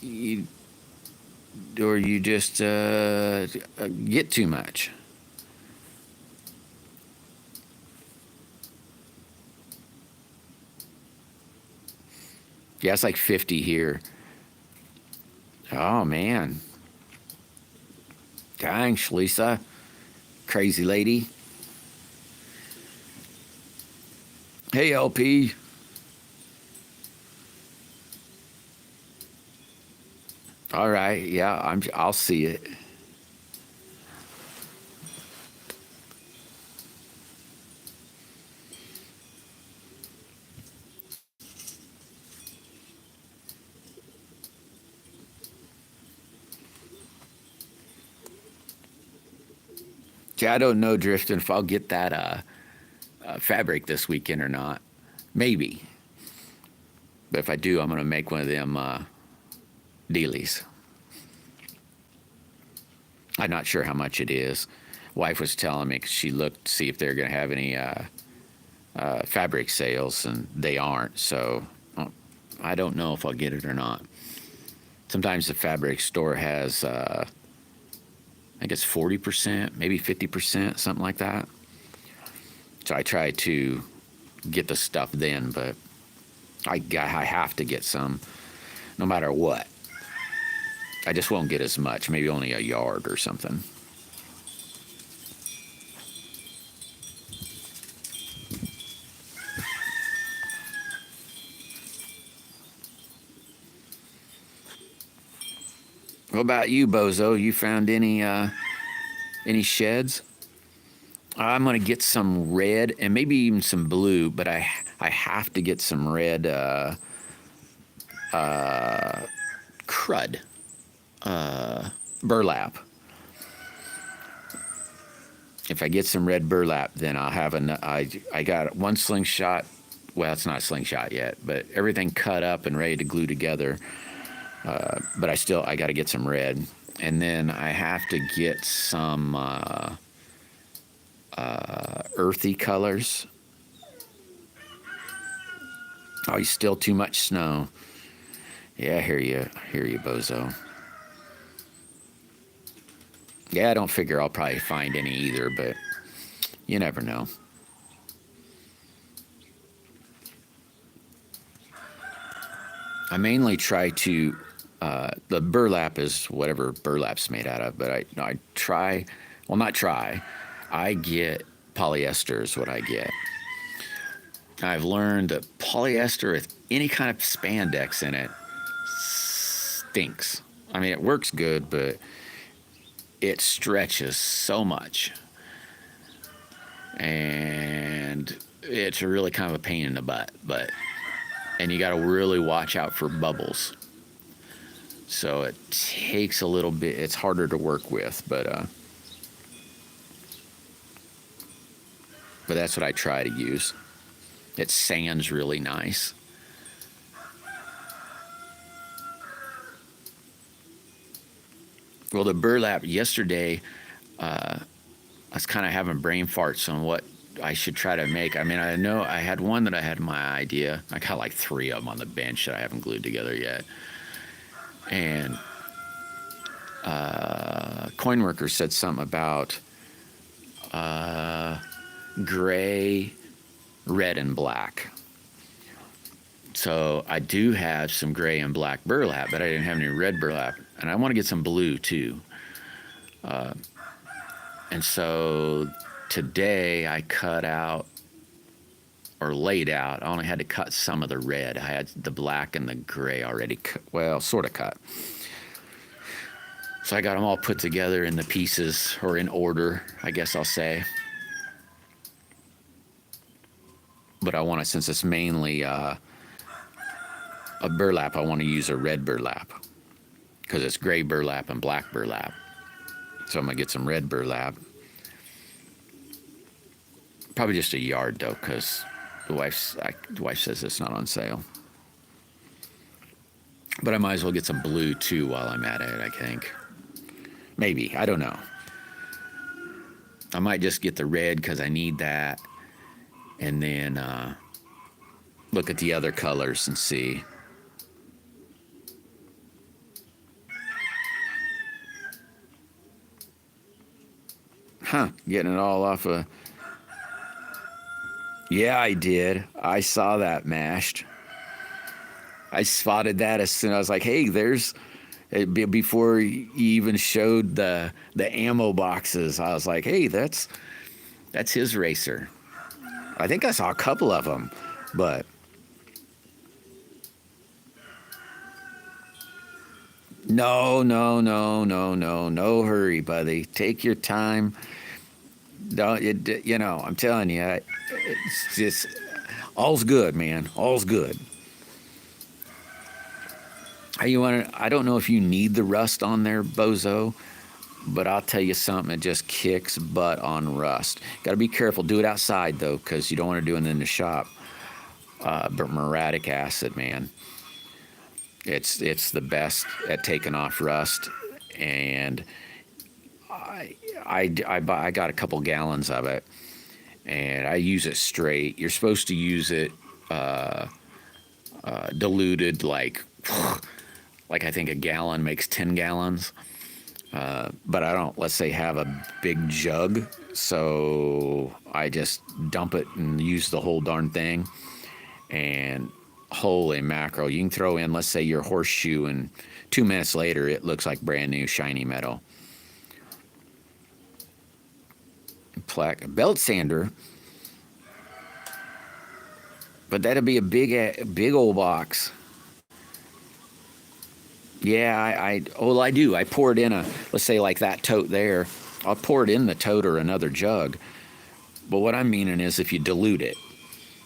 you just get too much? Yeah, it's like 50 here. Oh, man. Thanks, Lisa. Crazy lady. Hey, LP. All right. Yeah, I'll see it. Yeah, I don't know, Drifting, if I'll get that fabric this weekend or not. Maybe. But if I do, I'm going to make one of them dealies. I'm not sure how much it is. Wife was telling me 'cause she looked to see if they're going to have any fabric sales, and they aren't. So I don't know if I'll get it or not. Sometimes the fabric store has, I think it's 40%, maybe 50%, something like that. So I try to get the stuff then, but I have to get some no matter what. I just won't get as much, maybe only a yard or something. What about you, Bozo? You found any sheds? I'm gonna get some red and maybe even some blue, but I have to get some red crud burlap. If I get some red burlap, then I'll have I got one slingshot. Well, it's not a slingshot yet, but everything cut up and ready to glue together. But I got to get some red, and then I have to get some earthy colors. Oh, you still too much snow. Yeah, I hear you, Bozo. Yeah, I don't figure I'll probably find any either, but you never know. I mainly try to, the burlap is whatever burlap's made out of, but I try, well, not try, I get polyester is what I get. I've learned that polyester with any kind of spandex in it stinks. I mean, it works good, but it stretches so much. And it's really kind of a pain in the butt, and you got to really watch out for bubbles. So it takes a little bit, it's harder to work with, but that's what I try to use. It sands really nice. Well, the burlap yesterday, I was kind of having brain farts on what I should try to make. I mean, I know I had one that I had my idea. I got like 3 of them on the bench that I haven't glued together yet. And Coinworker said something about gray, red, and black. So I do have some gray and black burlap, but I didn't have any red burlap. And I want to get some blue too. And so today I cut out or laid out. I only had to cut some of the red. I had the black and the gray already, sort of cut. So I got them all put together in the pieces, or in order, I guess I'll say. But I want to, since it's mainly a burlap, I want to use a red burlap because it's gray burlap and black burlap. So I'm going to get some red burlap. Probably just a yard though, because the wife says it's not on sale. But I might as well get some blue too while I'm at it, I think. Maybe, I don't know. I might just get the red because I need that. And then look at the other colors and see. Getting it all off of... Yeah, I did. I saw that mashed. I spotted that as soon as I was like, hey, before you even showed the ammo boxes. I was like, hey, that's his racer. I think I saw a couple of them, but no hurry, buddy. Take your time. Don't I'm telling you, it's just all's good, man. All's good. I don't know if you need the rust on there, Bozo, but I'll tell you something. It just kicks butt on rust. Got to be careful. Do it outside though, because you don't want to do it in the shop. But muriatic acid, man, it's the best at taking off rust. And I got a couple gallons of it, and I use it straight. You're supposed to use it diluted, like I think a gallon makes 10 gallons. But I don't, let's say, have a big jug, so I just dump it and use the whole darn thing. And holy mackerel, you can throw in, let's say, your horseshoe, and 2 minutes later it looks like brand new shiny metal. Belt sander, but that'd be a big old box. Yeah, I do. I pour it in let's say like that tote there. I'll pour it in the tote or another jug. But what I'm meaning is if you dilute it,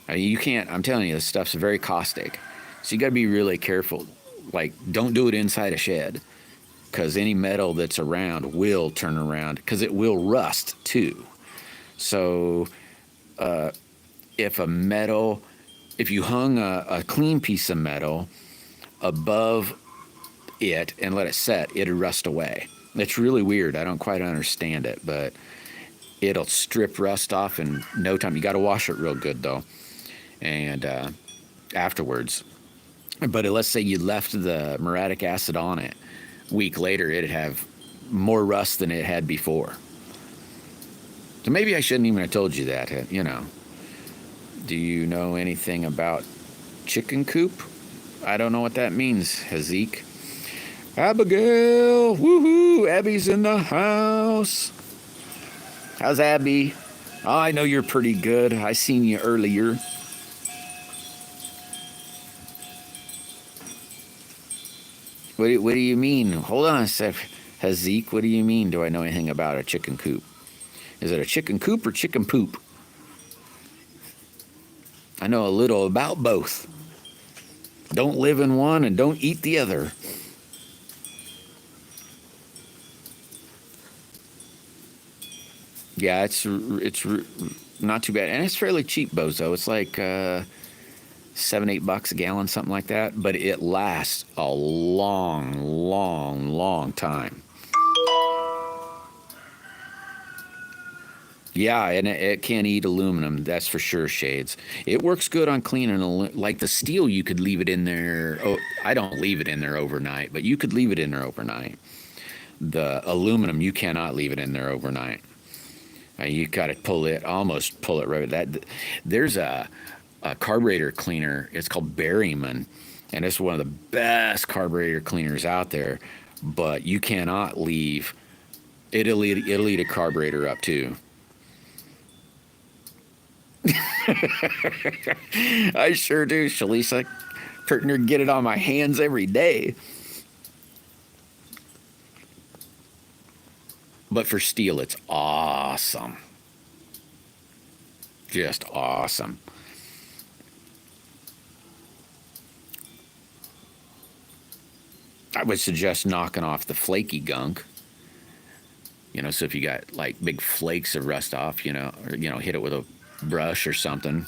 I mean, you can't. I'm telling you, this stuff's very caustic, so you got to be really careful. Like, don't do it inside a shed, because any metal that's around will turn around, because it will rust too. So, if you hung a clean piece of metal above it and let it set, it'll rust away. It's really weird. I don't quite understand it, but it'll strip rust off in no time. You got to wash it real good though, and afterwards. But let's say you left the muriatic acid on it, a week later it'd have more rust than it had before. So maybe I shouldn't even have told you that. Do you know anything about chicken coop? I don't know what that means, Hazik. Abigail, woohoo, Abby's in the house. How's Abby? Oh, I know you're pretty good. I seen you earlier. What do you mean? Hold on a sec. Hazik, what do you mean? Do I know anything about a chicken coop? Is it a chicken coop or chicken poop? I know a little about both. Don't live in one and don't eat the other. Yeah, it's not too bad, and it's fairly cheap, Bozo. It's like $7-8 a gallon, something like that. But it lasts a long time. Yeah, and it can't eat aluminum, that's for sure, Shades. It works good on cleaning, like the steel, you could leave it in there. Oh, I don't leave it in there overnight, but you could leave it in there overnight. The aluminum, you cannot leave it in there overnight. You got to almost pull it right. There's a carburetor cleaner. It's called Berryman, and it's one of the best carburetor cleaners out there. But you cannot leave. It'll eat a carburetor up too. I sure do, Shalisa. Partner, get it on my hands every day. But for steel, it's awesome. Just awesome. I would suggest knocking off the flaky gunk. So if you got like big flakes of rust off, or hit it with a brush or something.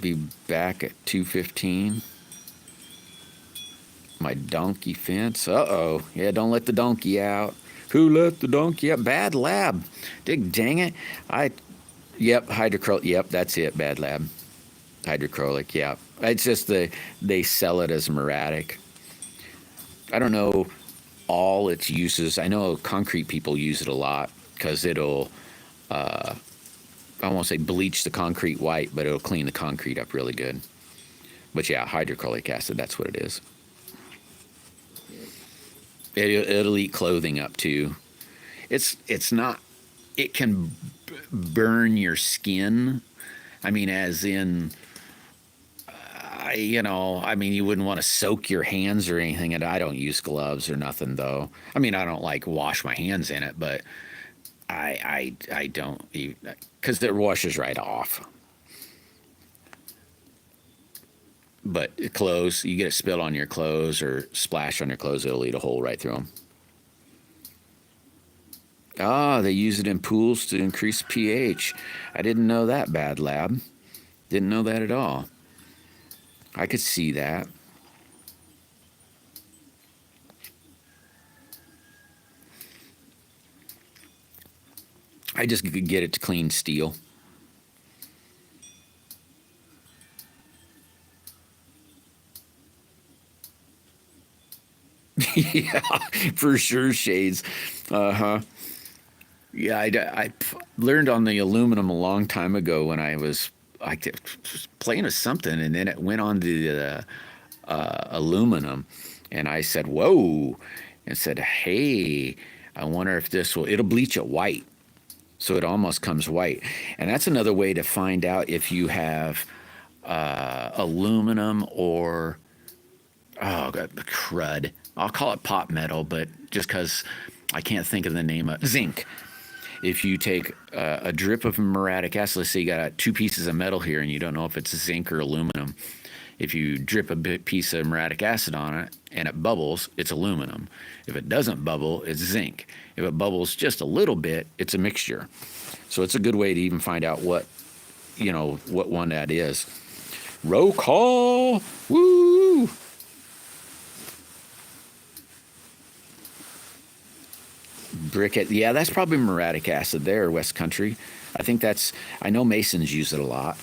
Be back at 2:15. My donkey fence. Uh-oh. Yeah, don't let the donkey out. Who let the donkey out? Bad Lab. Dang it. Yep, hydrochloric. Yep, that's it. Bad Lab. Hydrochloric, yeah. It's just they sell it as muriatic. I don't know all its uses. I know concrete people use it a lot because it'll I won't say bleach the concrete white, but it'll clean the concrete up really good. But yeah, hydrochloric acid, that's what it is. It'll eat clothing up too. It's not. It can burn your skin. I mean, as in, I mean, you wouldn't want to soak your hands or anything. And I don't use gloves or nothing, though. I mean, I don't like wash my hands in it, but I don't, because it washes right off. But clothes, you get a spill on your clothes or splash on your clothes, it'll eat a hole right through them. Ah, they use it in pools to increase pH. I didn't know that, Bad Lab. Didn't know that at all. I could see that. I just could get it to clean steel. Yeah, for sure, Shades. Uh huh. Yeah, I learned on the aluminum a long time ago when I was playing with something, and then it went on to the aluminum, and I said, "Whoa!" and said, "Hey, I wonder if this will." It'll bleach it white, so it almost comes white, and that's another way to find out if you have aluminum or oh god, crud. I'll call it pot metal, but just because I can't think of the name of zinc. If you take a drip of muriatic acid, let's say you got two pieces of metal here and you don't know if it's zinc or aluminum. If you drip a piece of muriatic acid on it and it bubbles, it's aluminum. If it doesn't bubble, it's zinc. If it bubbles just a little bit, it's a mixture. So it's a good way to even find out what one that is. Roll call! Woo! Briquette, yeah, that's probably muriatic acid there, West Country. I know Masons use it a lot.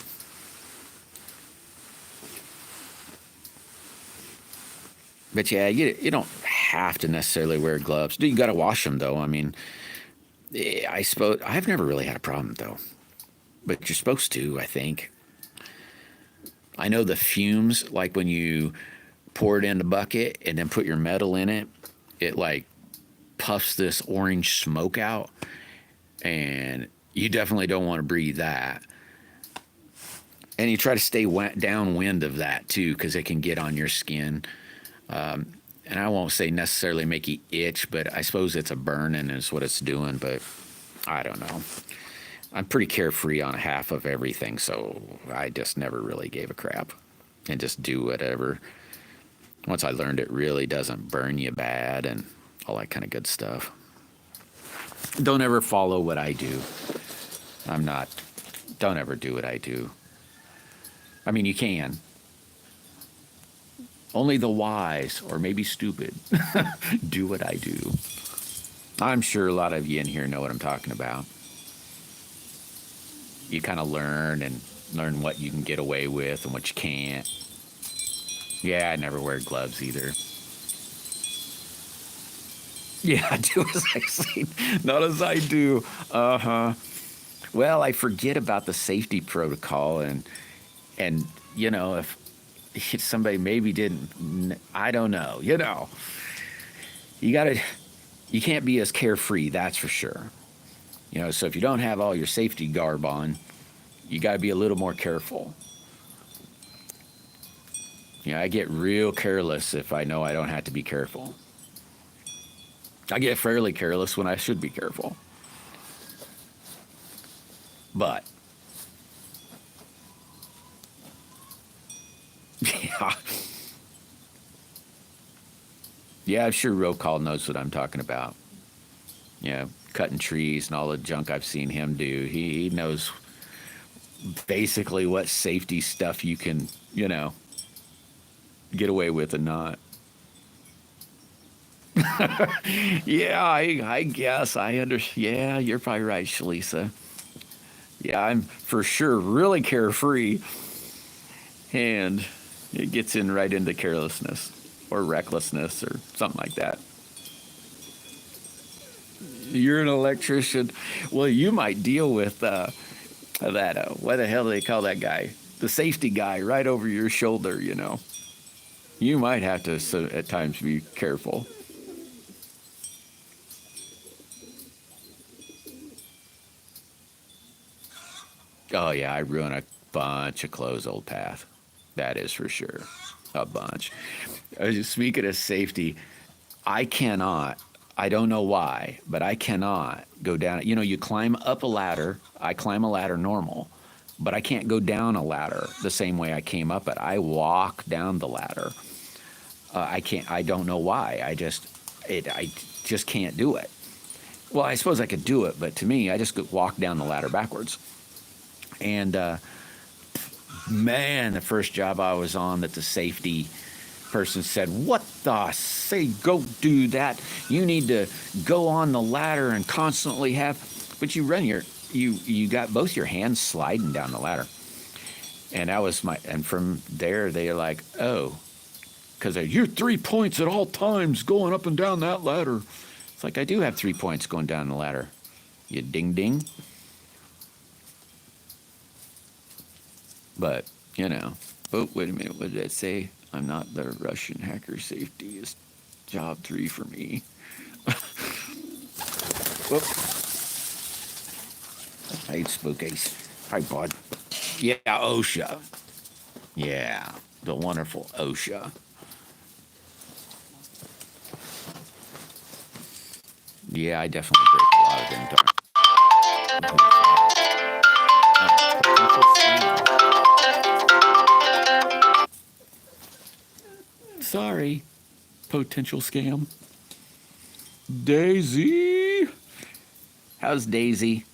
But yeah, you don't have to necessarily wear gloves. You got to wash them though. I mean, I suppose I've never really had a problem though. But you're supposed to, I think. I know the fumes, like when you pour it in the bucket and then put your metal in it, it like puffs this orange smoke out, and you definitely don't want to breathe that. And you try to stay downwind of that too, because it can get on your skin. And I won't say necessarily make you itch, but I suppose it's a burning is what it's doing. But I don't know. I'm pretty carefree on half of everything, so I just never really gave a crap and just do whatever. Once I learned it really doesn't burn you bad and all that kind of good stuff. Don't ever follow what I do. Don't ever do what I do. I mean, you can. Only the wise, or maybe stupid, do what I do. I'm sure a lot of you in here know what I'm talking about. You kind of learn what you can get away with and what you can't. Yeah, I never wear gloves either. Yeah, do as I say, not as I do. Uh huh. Well, I forget about the safety protocol, and if somebody maybe didn't, I don't know. You can't be as carefree. That's for sure. So if you don't have all your safety garb on, you got to be a little more careful. I get real careless if I know I don't have to be careful. I get fairly careless when I should be careful. But, yeah. Yeah, I'm sure Roll Call knows what I'm talking about. Cutting trees and all the junk I've seen him do. He knows basically what safety stuff you can, get away with and not. Yeah, I guess I understand. Yeah, you're probably right, Shalisa. Yeah, I'm for sure really carefree, and it gets in right into carelessness or recklessness or something like that. You're an electrician. Well, you might deal with that. What the hell do they call that guy? The safety guy right over your shoulder, you know. You might have to, so, at times, be careful. Oh, yeah, I ruin a bunch of clothes, old path. That is for sure. A bunch. Speaking of safety, I cannot, I don't know why, but I cannot go down. You know, you climb up a ladder. I climb a ladder normal, but I can't go down a ladder the same way I came up it. I walk down the ladder. I can't, I don't know why. I just can't do it. Well, I suppose I could do it, but to me, I just walk down the ladder backwards. And man, the first job I was on that the safety person said, "What the say? Go do that. You need to go on the ladder and constantly have." But you run you got both your hands sliding down the ladder, and that was and from there they're like, "Oh," because you're 3 points at all times going up and down that ladder. It's like I do have 3 points going down the ladder. You ding ding. But, you know, oh, wait a minute, what did that say? I'm not the Russian hacker safety. It's job 3 for me. Whoop. Hey, Spookies. Hi, bud. Yeah, OSHA. Yeah, the wonderful OSHA. Yeah, I definitely break a lot of them. Sorry, potential scam. Daisy. How's Daisy?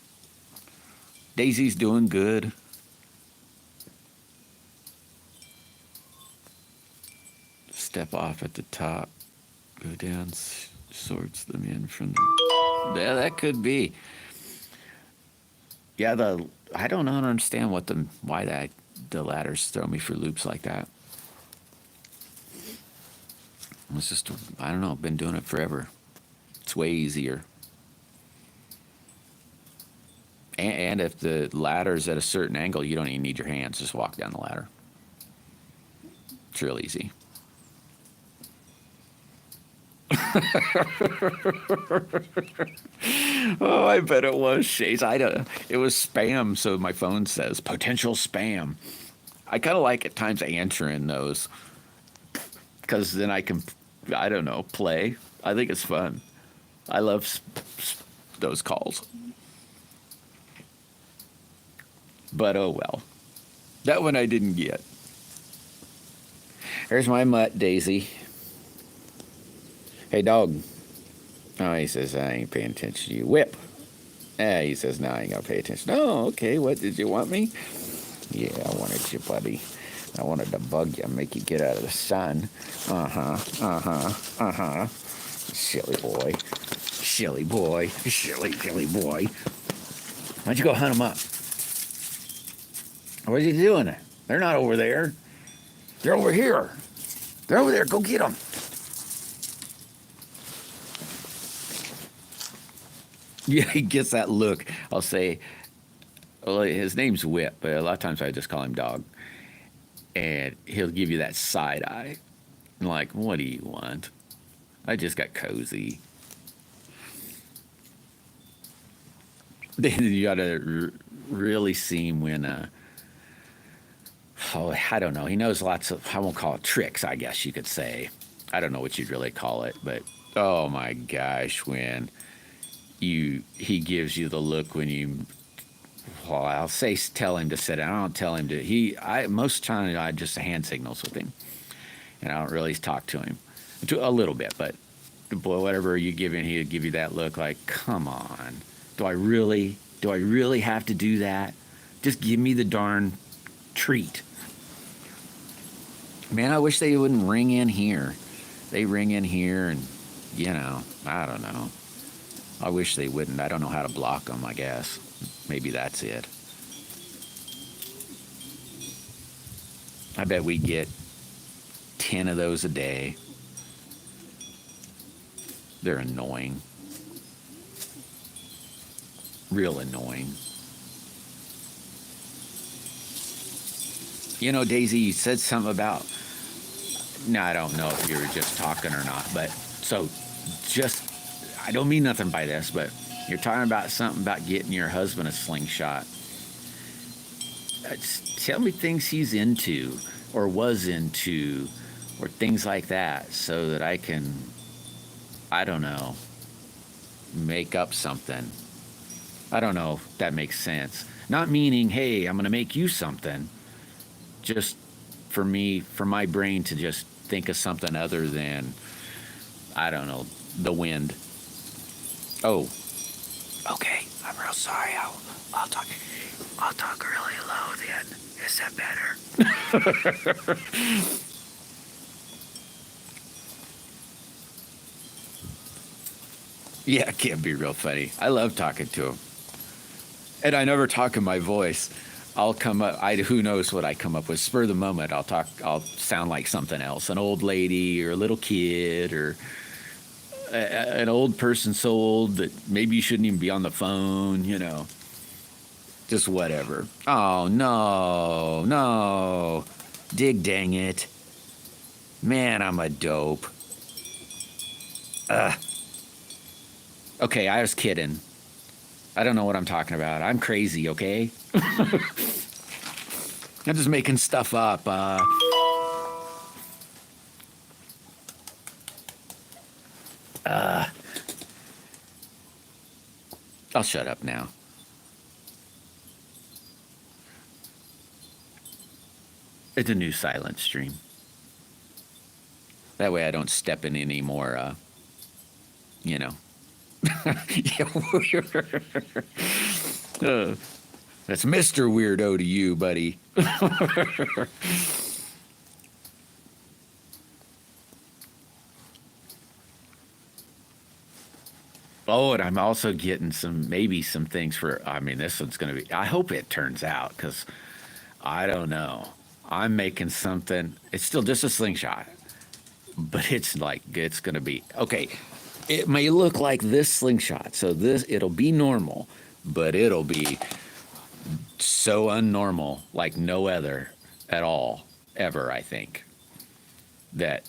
Daisy's doing good. Step off at the top. Go down, sorts them in from the... Yeah, that could be. Yeah, I don't understand why the ladders throw me for loops like that. It's just, I don't know, I've been doing it forever. It's way easier. And if the ladder's at a certain angle, you don't even need your hands. Just walk down the ladder. It's real easy. Oh, I bet it was Shades. It was spam, so my phone says potential spam. I kind of like at times answering those because then I can, I don't know, play. I think it's fun. I love those calls. But oh well. That one I didn't get. Here's my mutt, Daisy. Hey, dog. Oh, he says, I ain't paying attention to you. Whip. He says, no, I ain't gonna pay attention. Oh, okay, what, did you want me? Yeah, I wanted you, buddy. I wanted to bug you, make you get out of the sun. Silly boy. Silly boy. Silly boy. Why don't you go hunt them up? What are you doing? They're not over there. They're over here. They're over there. Go get them. Yeah, he gets that look. I'll say, well, his name's Whip, but a lot of times I just call him Dog. And he'll give you that side eye. I'm like, what do you want? I just got cozy. Then you gotta really see him when, oh, I don't know. He knows lots of, I won't call it tricks, I guess you could say. I don't know what you'd really call it, but oh my gosh, when he gives you the look when you, well, I'll say tell him to sit down. I don't tell him to, most times I just hand signals with him. And I don't really talk to him. A little bit, but boy, whatever you give him, he'll give you that look like, come on. Do I really have to do that? Just give me the darn treat. Man, I wish they wouldn't ring in here. They ring in here and, you know, I don't know. I wish they wouldn't. I don't know how to block them, I guess. Maybe that's it. I bet we get 10 of those a day. They're annoying. real annoying. You know, Daisy, you said something about, now I don't know if you were just talking or not, but so just, I don't mean nothing by this, but you're talking about something about getting your husband a slingshot. Tell me things he's into or was into or things like that so that I can, I don't know, make up something. I don't know if that makes sense. Not meaning, hey, I'm going to make you something. Just for me, for my brain to just think of something other than, I don't know, the wind. Oh, okay. I'm real sorry. I'll talk. I'll talk really low then. Is that better? Yeah, it can be real funny. I love talking to him. And I never talk in my voice. I'll come up, who knows what I come up with. Spur of the moment, I'll sound like something else. An old lady or a little kid or an old person so old that maybe you shouldn't even be on the phone, you know. Just whatever. Oh, no, no. Dig dang it. Man, I'm a dope. Okay, I was kidding. I don't know what I'm talking about. I'm crazy, okay? I'm just making stuff up. I'll shut up now. It's a new silent stream. That way I don't step in any more, you know. That's Mr. Weirdo to you, buddy. Oh, and I'm also getting maybe some things for, I mean, this one's going to be, I hope it turns out because I don't know. I'm making something, it's still just a slingshot, but it's like, it's going to be, okay, it may look like this slingshot. So it'll be normal, but it'll be so unnormal, like no other at all, ever, I think, that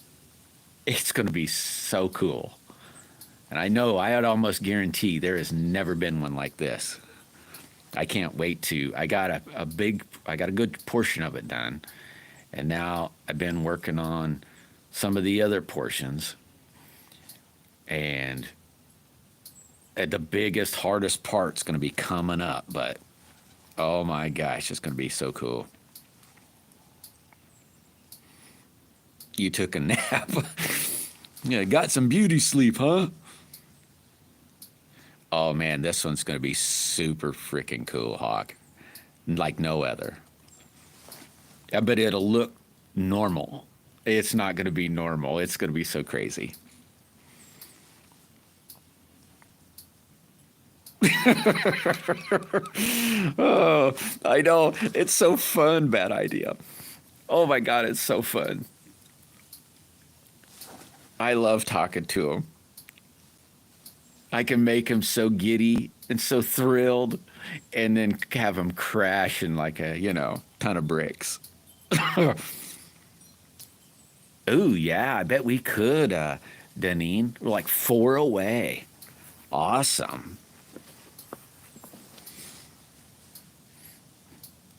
it's going to be so cool. And I know I'd almost guarantee there has never been one like this. I can't wait to. I got a good portion of it done. And now I've been working on some of the other portions. And the biggest, hardest part's going to be coming up. But, oh my gosh, it's going to be so cool. You took a nap. Yeah, got some beauty sleep, huh? Oh man, this one's going to be super freaking cool, Hawk. Like no other. Yeah, but it'll look normal. It's not going to be normal. It's going to be so crazy. Oh, I know. It's so fun. Bad idea. Oh my God, it's so fun. I love talking to him. I can make him so giddy and so thrilled and then have him crash in like a, ton of bricks. Ooh, yeah, I bet we could, Deneen. We're like 4 away. Awesome.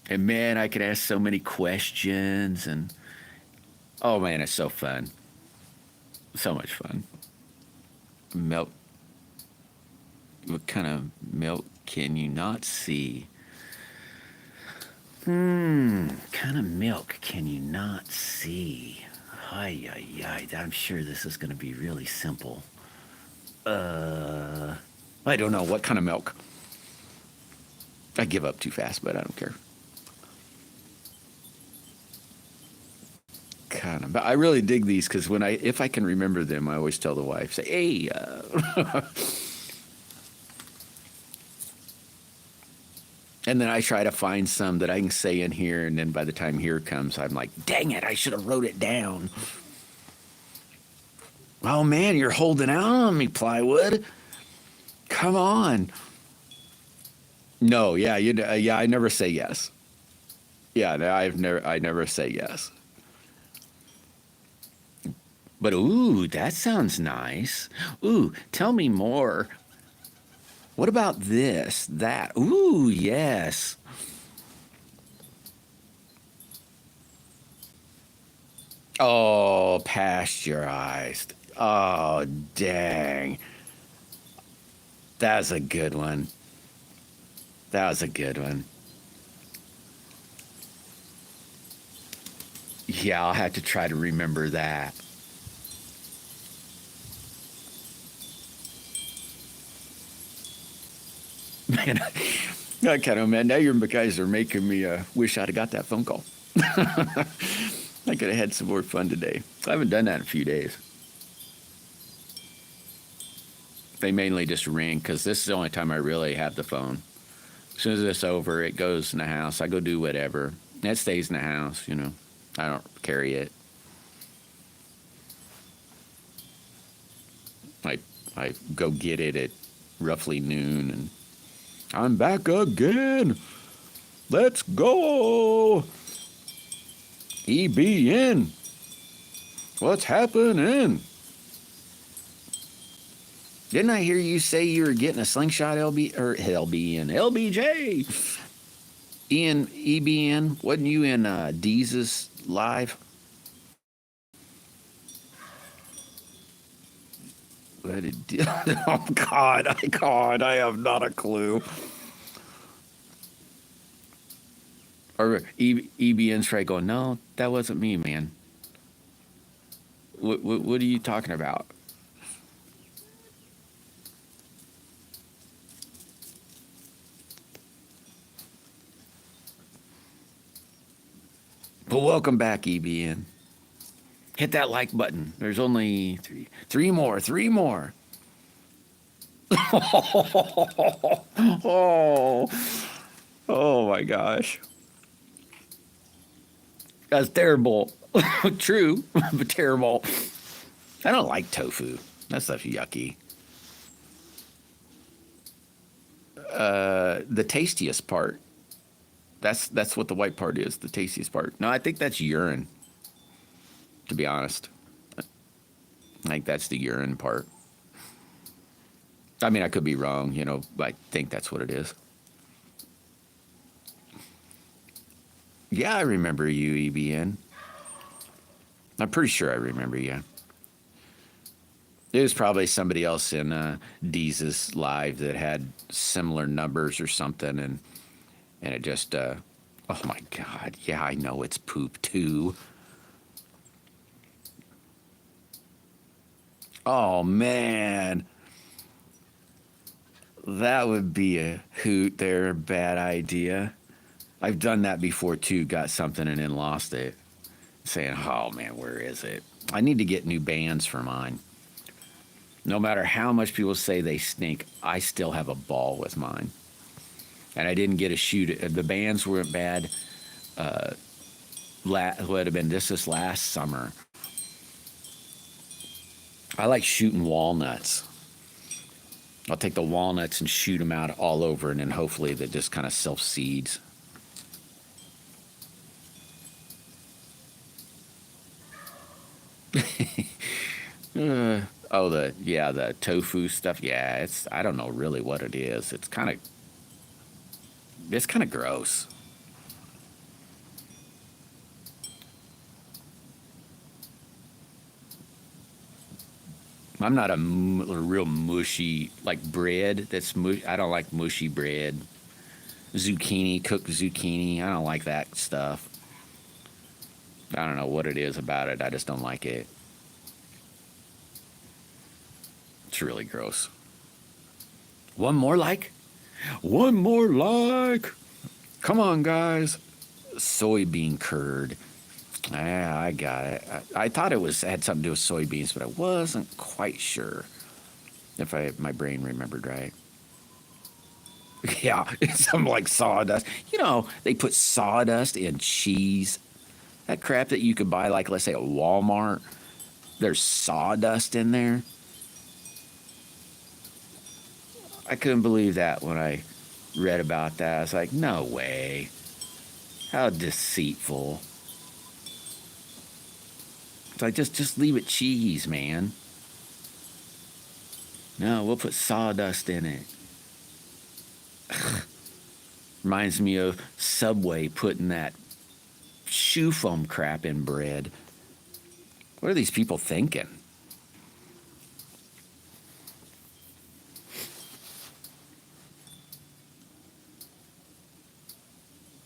And man, I could ask so many questions and, oh man, it's so fun. So much fun. Milk. What kind of milk can you not see? Kind of milk can you not see? Ay, ay, ay. I'm sure this is going to be really simple. I don't know. What kind of milk? I give up too fast, but I don't care. Kind of. But I really dig these because if I can remember them, I always tell the wife, say, hey, and then I try to find some that I can say in here, and then by the time here comes, I'm like, dang it, I should have wrote it down. Oh, man, you're holding out on me, Plywood. Come on. No, yeah, yeah, I never say yes. Yeah, no, I never say yes. But ooh, that sounds nice. Ooh, tell me more. What about this? That? Ooh, yes. Oh, pasteurized. Oh, dang. That was a good one. That was a good one. Yeah, I'll have to try to remember that. Man, I kind of, man, now you guys are making me wish I'd have got that phone call. I could have had some more fun today. I haven't done that in a few days. They mainly just ring because this is the only time I really have the phone. As soon as it's over, it goes in the house. I go do whatever. It stays in the house, you know. I don't carry it. I I go get it at roughly noon, and I'm back again. Let's go. EBN. What's happening? Didn't I hear you say you were getting a slingshot LB or LBN LBJ? Ian EBN, wasn't you in Deeze's live? What did oh God, I have not a clue. Or EBN's try going, no, that wasn't me, man. What are you talking about? But welcome back, EBN. Hit that like button. There's only three more, three more. Oh, oh my gosh. That's terrible. True, but terrible. I don't like tofu. That stuff's yucky. The tastiest part. That's what the white part is. The tastiest part. No, I think that's urine. To be honest, I think that's the urine part. I mean, I could be wrong. You know, I think that's what it is. Yeah, I remember you, EBN. I'm pretty sure I remember you. It was probably somebody else in Deeze's live that had similar numbers or something, and it just, oh my God, yeah, I know it's poop too. Oh man, that would be a hoot there, bad idea. I've done that before too, got something and then lost it. Saying, oh man, where is it? I need to get new bands for mine. No matter how much people say they stink, I still have a ball with mine. And I didn't get a shoot. The bands weren't bad. Would have been this last summer. I like shooting walnuts. I'll take the walnuts and shoot them out all over, and then hopefully that just kind of self seeds. Oh, the tofu stuff. Yeah, it's I don't know really what it is. It's kind of gross. I'm not a real mushy like bread. I don't like mushy bread. Zucchini, cooked zucchini. I don't like that stuff. I don't know what it is about it. I just don't like it. It's really gross. One more like? One more like? Come on, guys. Soybean curd. Yeah, I got it. I thought it had something to do with soybeans, but I wasn't quite sure if my brain remembered right. Yeah, it's something like sawdust. You know, they put sawdust in cheese. That crap that you could buy, like let's say at Walmart. There's sawdust in there. I couldn't believe that when I read about that. I was like, no way. How deceitful. It's like, just leave it cheese, man. No, we'll put sawdust in it. Reminds me of Subway putting that shoe foam crap in bread. What are these people thinking?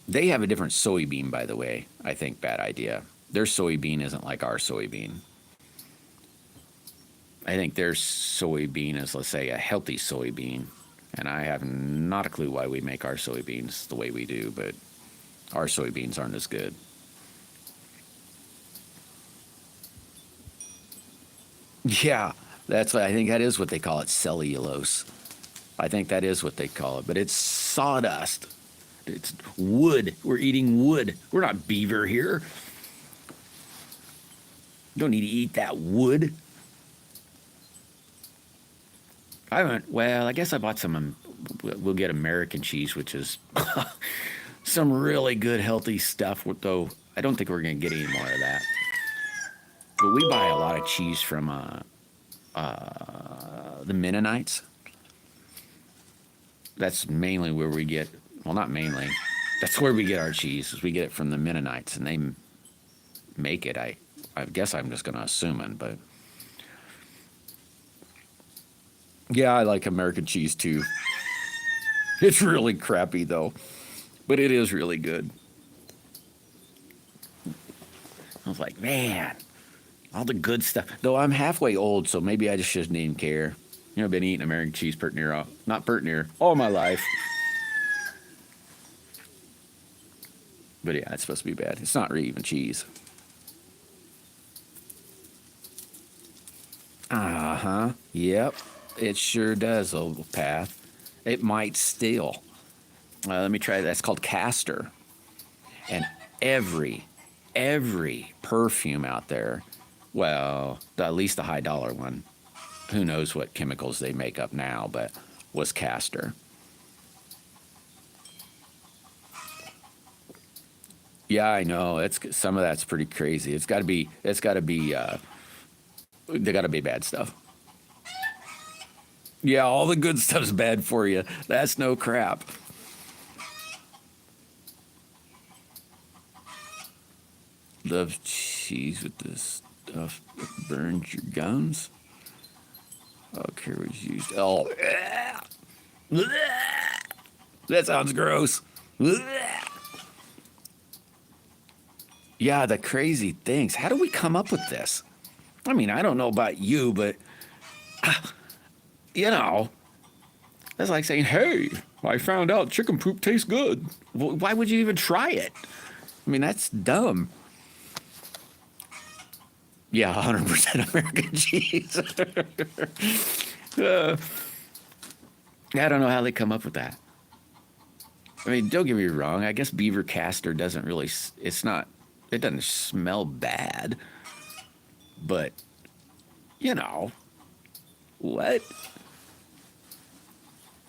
They have a different soybean, by the way. I think bad idea. Their soybean isn't like our soybean. I think their soybean is, let's say, a healthy soybean. And I have not a clue why we make our soybeans the way we do, but our soybeans aren't as good. Yeah, that's what I think that is what they call it, cellulose. I think that is what they call it, but it's sawdust. It's wood. We're eating wood. We're not beaver here. You don't need to eat that wood. I haven't. Well, I guess I bought some. We'll get American cheese, which is some really good healthy stuff. Though I don't think we're gonna get any more of that. But we buy a lot of cheese from the Mennonites. That's mainly where we get. Well, not mainly. That's where we get our cheese. Is we get it from the Mennonites, and they make it. I guess I'm just gonna assume it, but. Yeah, I like American cheese too. It's really crappy though, but it is really good. I was like, man, all the good stuff. Though I'm halfway old, so maybe I just shouldn't even care. You know, I've been eating American cheese not pert near all my life. But yeah, it's supposed to be bad. It's not really even cheese. Uh-huh. Yep. It sure does, old path. It might still. Let me try that. That's called castor. And every perfume out there, well, at least the high dollar one, who knows what chemicals they make up now, but was castor. Yeah, I know. It's some of that's pretty crazy. They got to be bad stuff. Yeah, all the good stuff's bad for you. That's no crap. Love cheese with this stuff that burns your gums. Okay, was used. Oh, that sounds gross. Yeah, the crazy things. How do we come up with this? I mean, I don't know about you, but you know, that's like saying, hey, I found out chicken poop tastes good. Why would you even try it? I mean, that's dumb. Yeah, 100% American cheese. I don't know how they come up with that. I mean, don't get me wrong. I guess beaver castor doesn't really, it doesn't smell bad. But, you know, what?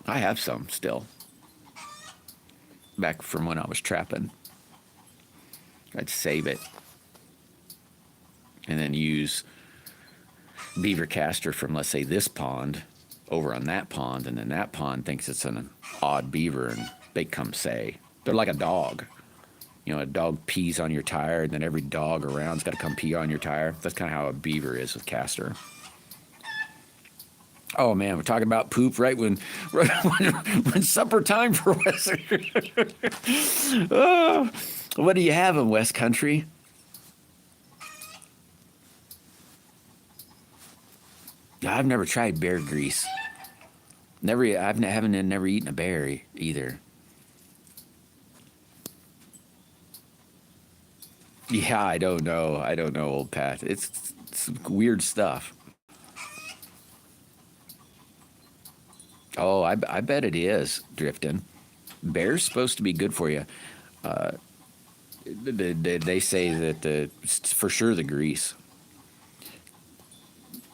I have some still. Back from when I was trapping. I'd save it. And then use beaver castor from, let's say, this pond over on that pond. And then that pond thinks it's an odd beaver and they come say. They're like a dog. You know, a dog pees on your tire and then every dog around's got to come pee on your tire. That's kind of how a beaver is with castor. Oh man, we're talking about poop right when supper time for West. Oh, what do you have in West Country? I've never tried bear grease. Never eaten a bear either. Yeah, I don't know, old Pat. It's weird stuff. Oh, I bet it is, Drifting. Bear's supposed to be good for you. They say that for sure the grease.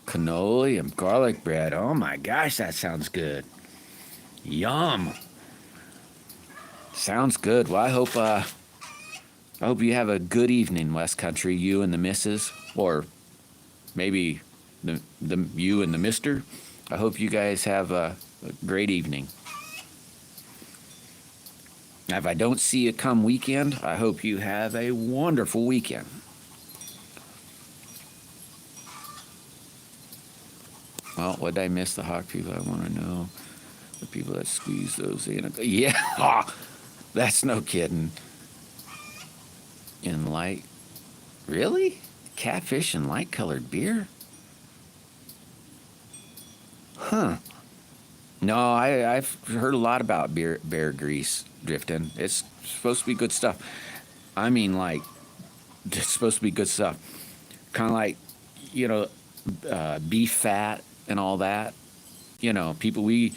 Cannoli and garlic bread. Oh my gosh, that sounds good. Yum. Sounds good. Well, I hope you have a good evening, West Country. You and the missus, or maybe the you and the Mister. I hope you guys have a great evening. If I don't see you come weekend, I hope you have a wonderful weekend. Well, what did I miss? The hawk people. I want to know the people that squeeze those in. Yeah, that's no kidding. In light, really? Catfish and light colored beer? Huh. No, I've heard a lot about bear grease drifting. It's supposed to be good stuff. I mean, like, it's supposed to be good stuff. Kind of like, you know, beef fat and all that. The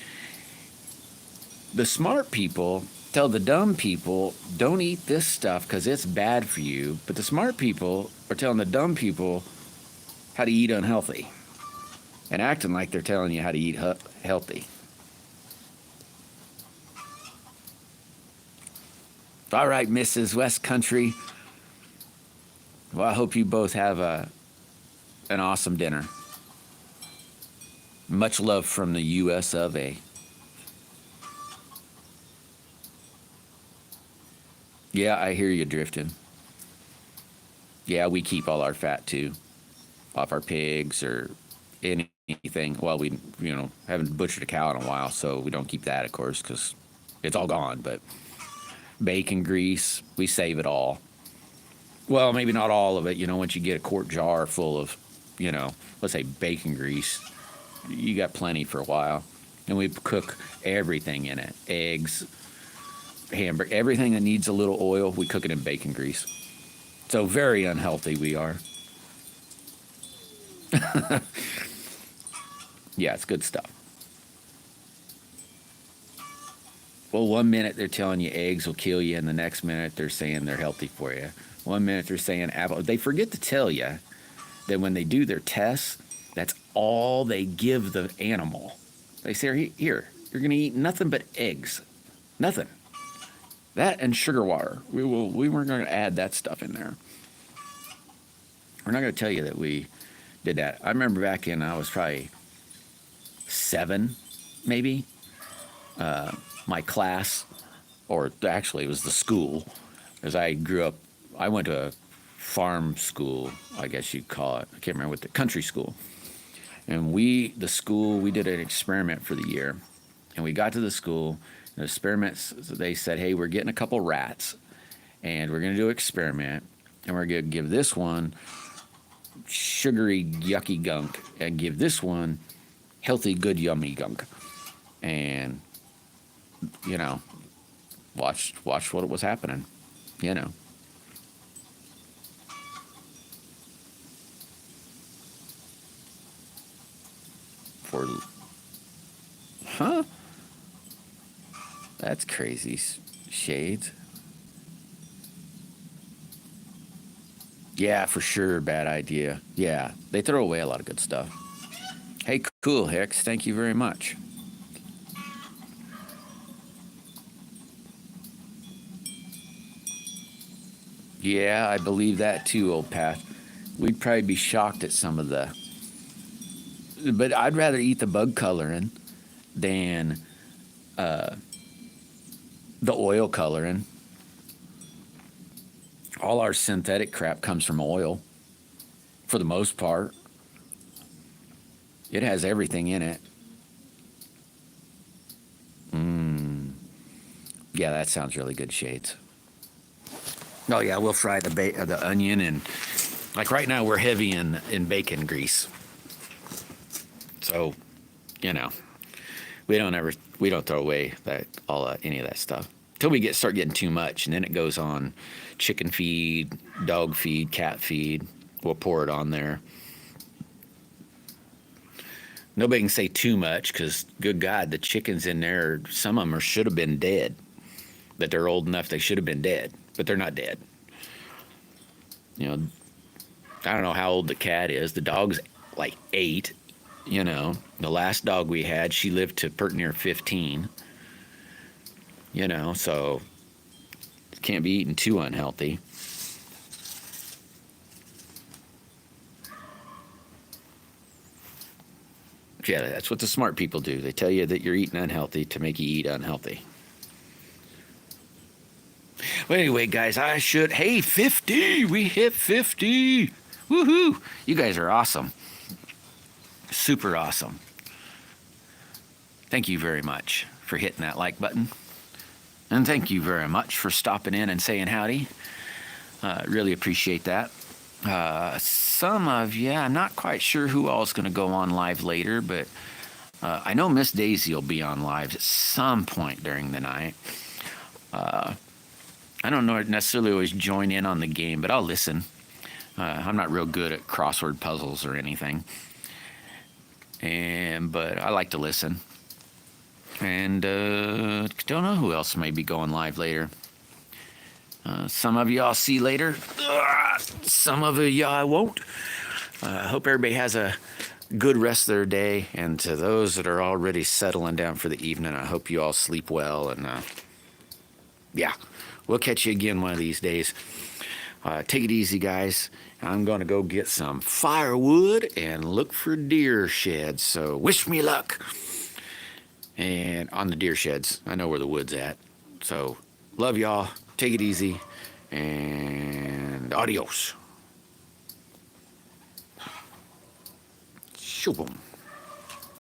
smart people tell the dumb people, don't eat this stuff because it's bad for you. But the smart people are telling the dumb people how to eat unhealthy and acting like they're telling you how to eat healthy. All right, Mrs. West Country. Well, I hope you both have an awesome dinner. Much love from the U.S. of A. Yeah, I hear you drifting. Yeah, we keep all our fat too, off our pigs or anything. Well, we haven't butchered a cow in a while, so we don't keep that, of course, because it's all gone. But bacon grease, we save it all. Well, maybe not all of it. Once you get a quart jar full of, let's say bacon grease, you got plenty for a while. And we cook everything in it. Eggs, hamburger, everything that needs a little oil, we cook it in bacon grease. So very unhealthy we are. Yeah, it's good stuff. Well, 1 minute they're telling you eggs will kill you, and the next minute they're saying they're healthy for you. 1 minute they're saying apple. They forget to tell you that when they do their tests, that's all they give the animal. They say, here, you're going to eat nothing but eggs. Nothing. That and sugar water. We weren't going to add that stuff in there. We're not going to tell you that we did that. I remember back in, I was probably 7, maybe. My class, or actually it was the school, as I grew up, I went to a farm school, I guess you'd call it. I can't remember what the country school. And we did an experiment for the year. And we got to the school, the experiments, they said, hey, we're getting a couple rats, and we're going to do an experiment, and we're going to give this one sugary, yucky gunk, and give this one healthy, good, yummy gunk. And, watch what was happening, For, huh? That's crazy, Shades. Yeah, for sure, bad idea. Yeah, they throw away a lot of good stuff. Hey, cool, Hicks, thank you very much. Yeah, I believe that too, old Pat. We'd probably be shocked at some of the. But I'd rather eat the bug coloring than the oil coloring. All our synthetic crap comes from oil, for the most part. It has everything in it. Yeah, that sounds really good, Shades. Oh yeah, we'll fry the onion, and like right now we're heavy in bacon grease. So, we don't throw away any of that stuff till we start getting too much, and then it goes on chicken feed, dog feed, cat feed. We'll pour it on there. Nobody can say too much because, good God, the chickens in there, some of them should have been dead. That they're old enough they should have been dead, but they're not dead. I don't know how old the cat is. The dog's like 8. The last dog we had, she lived to pert near 15. So Can't be eating too unhealthy. Yeah, that's what the smart people do. They tell you that you're eating unhealthy to make you eat unhealthy. Well, anyway, guys, hey, 50! We hit 50! Woohoo! You guys are awesome. Super awesome. Thank you very much for hitting that like button. And thank you very much for stopping in and saying howdy. Really appreciate that. Some of you, I'm not quite sure who all is going to go on live later, but I know Miss Daisy will be on live at some point during the night. I don't necessarily always join in on the game, but I'll listen. I'm not real good at crossword puzzles or anything, but I like to listen. And don't know who else may be going live later. Some of you I'll see later. Some of you I won't. I hope everybody has a good rest of their day. And to those that are already settling down for the evening, I hope you all sleep well. And yeah, we'll catch you again one of these days. Take it easy, guys. I'm going to go get some firewood and look for deer sheds. So wish me luck. And on the deer sheds, I know where the wood's at. So love y'all. Take it easy. And adios. Shoo-boom.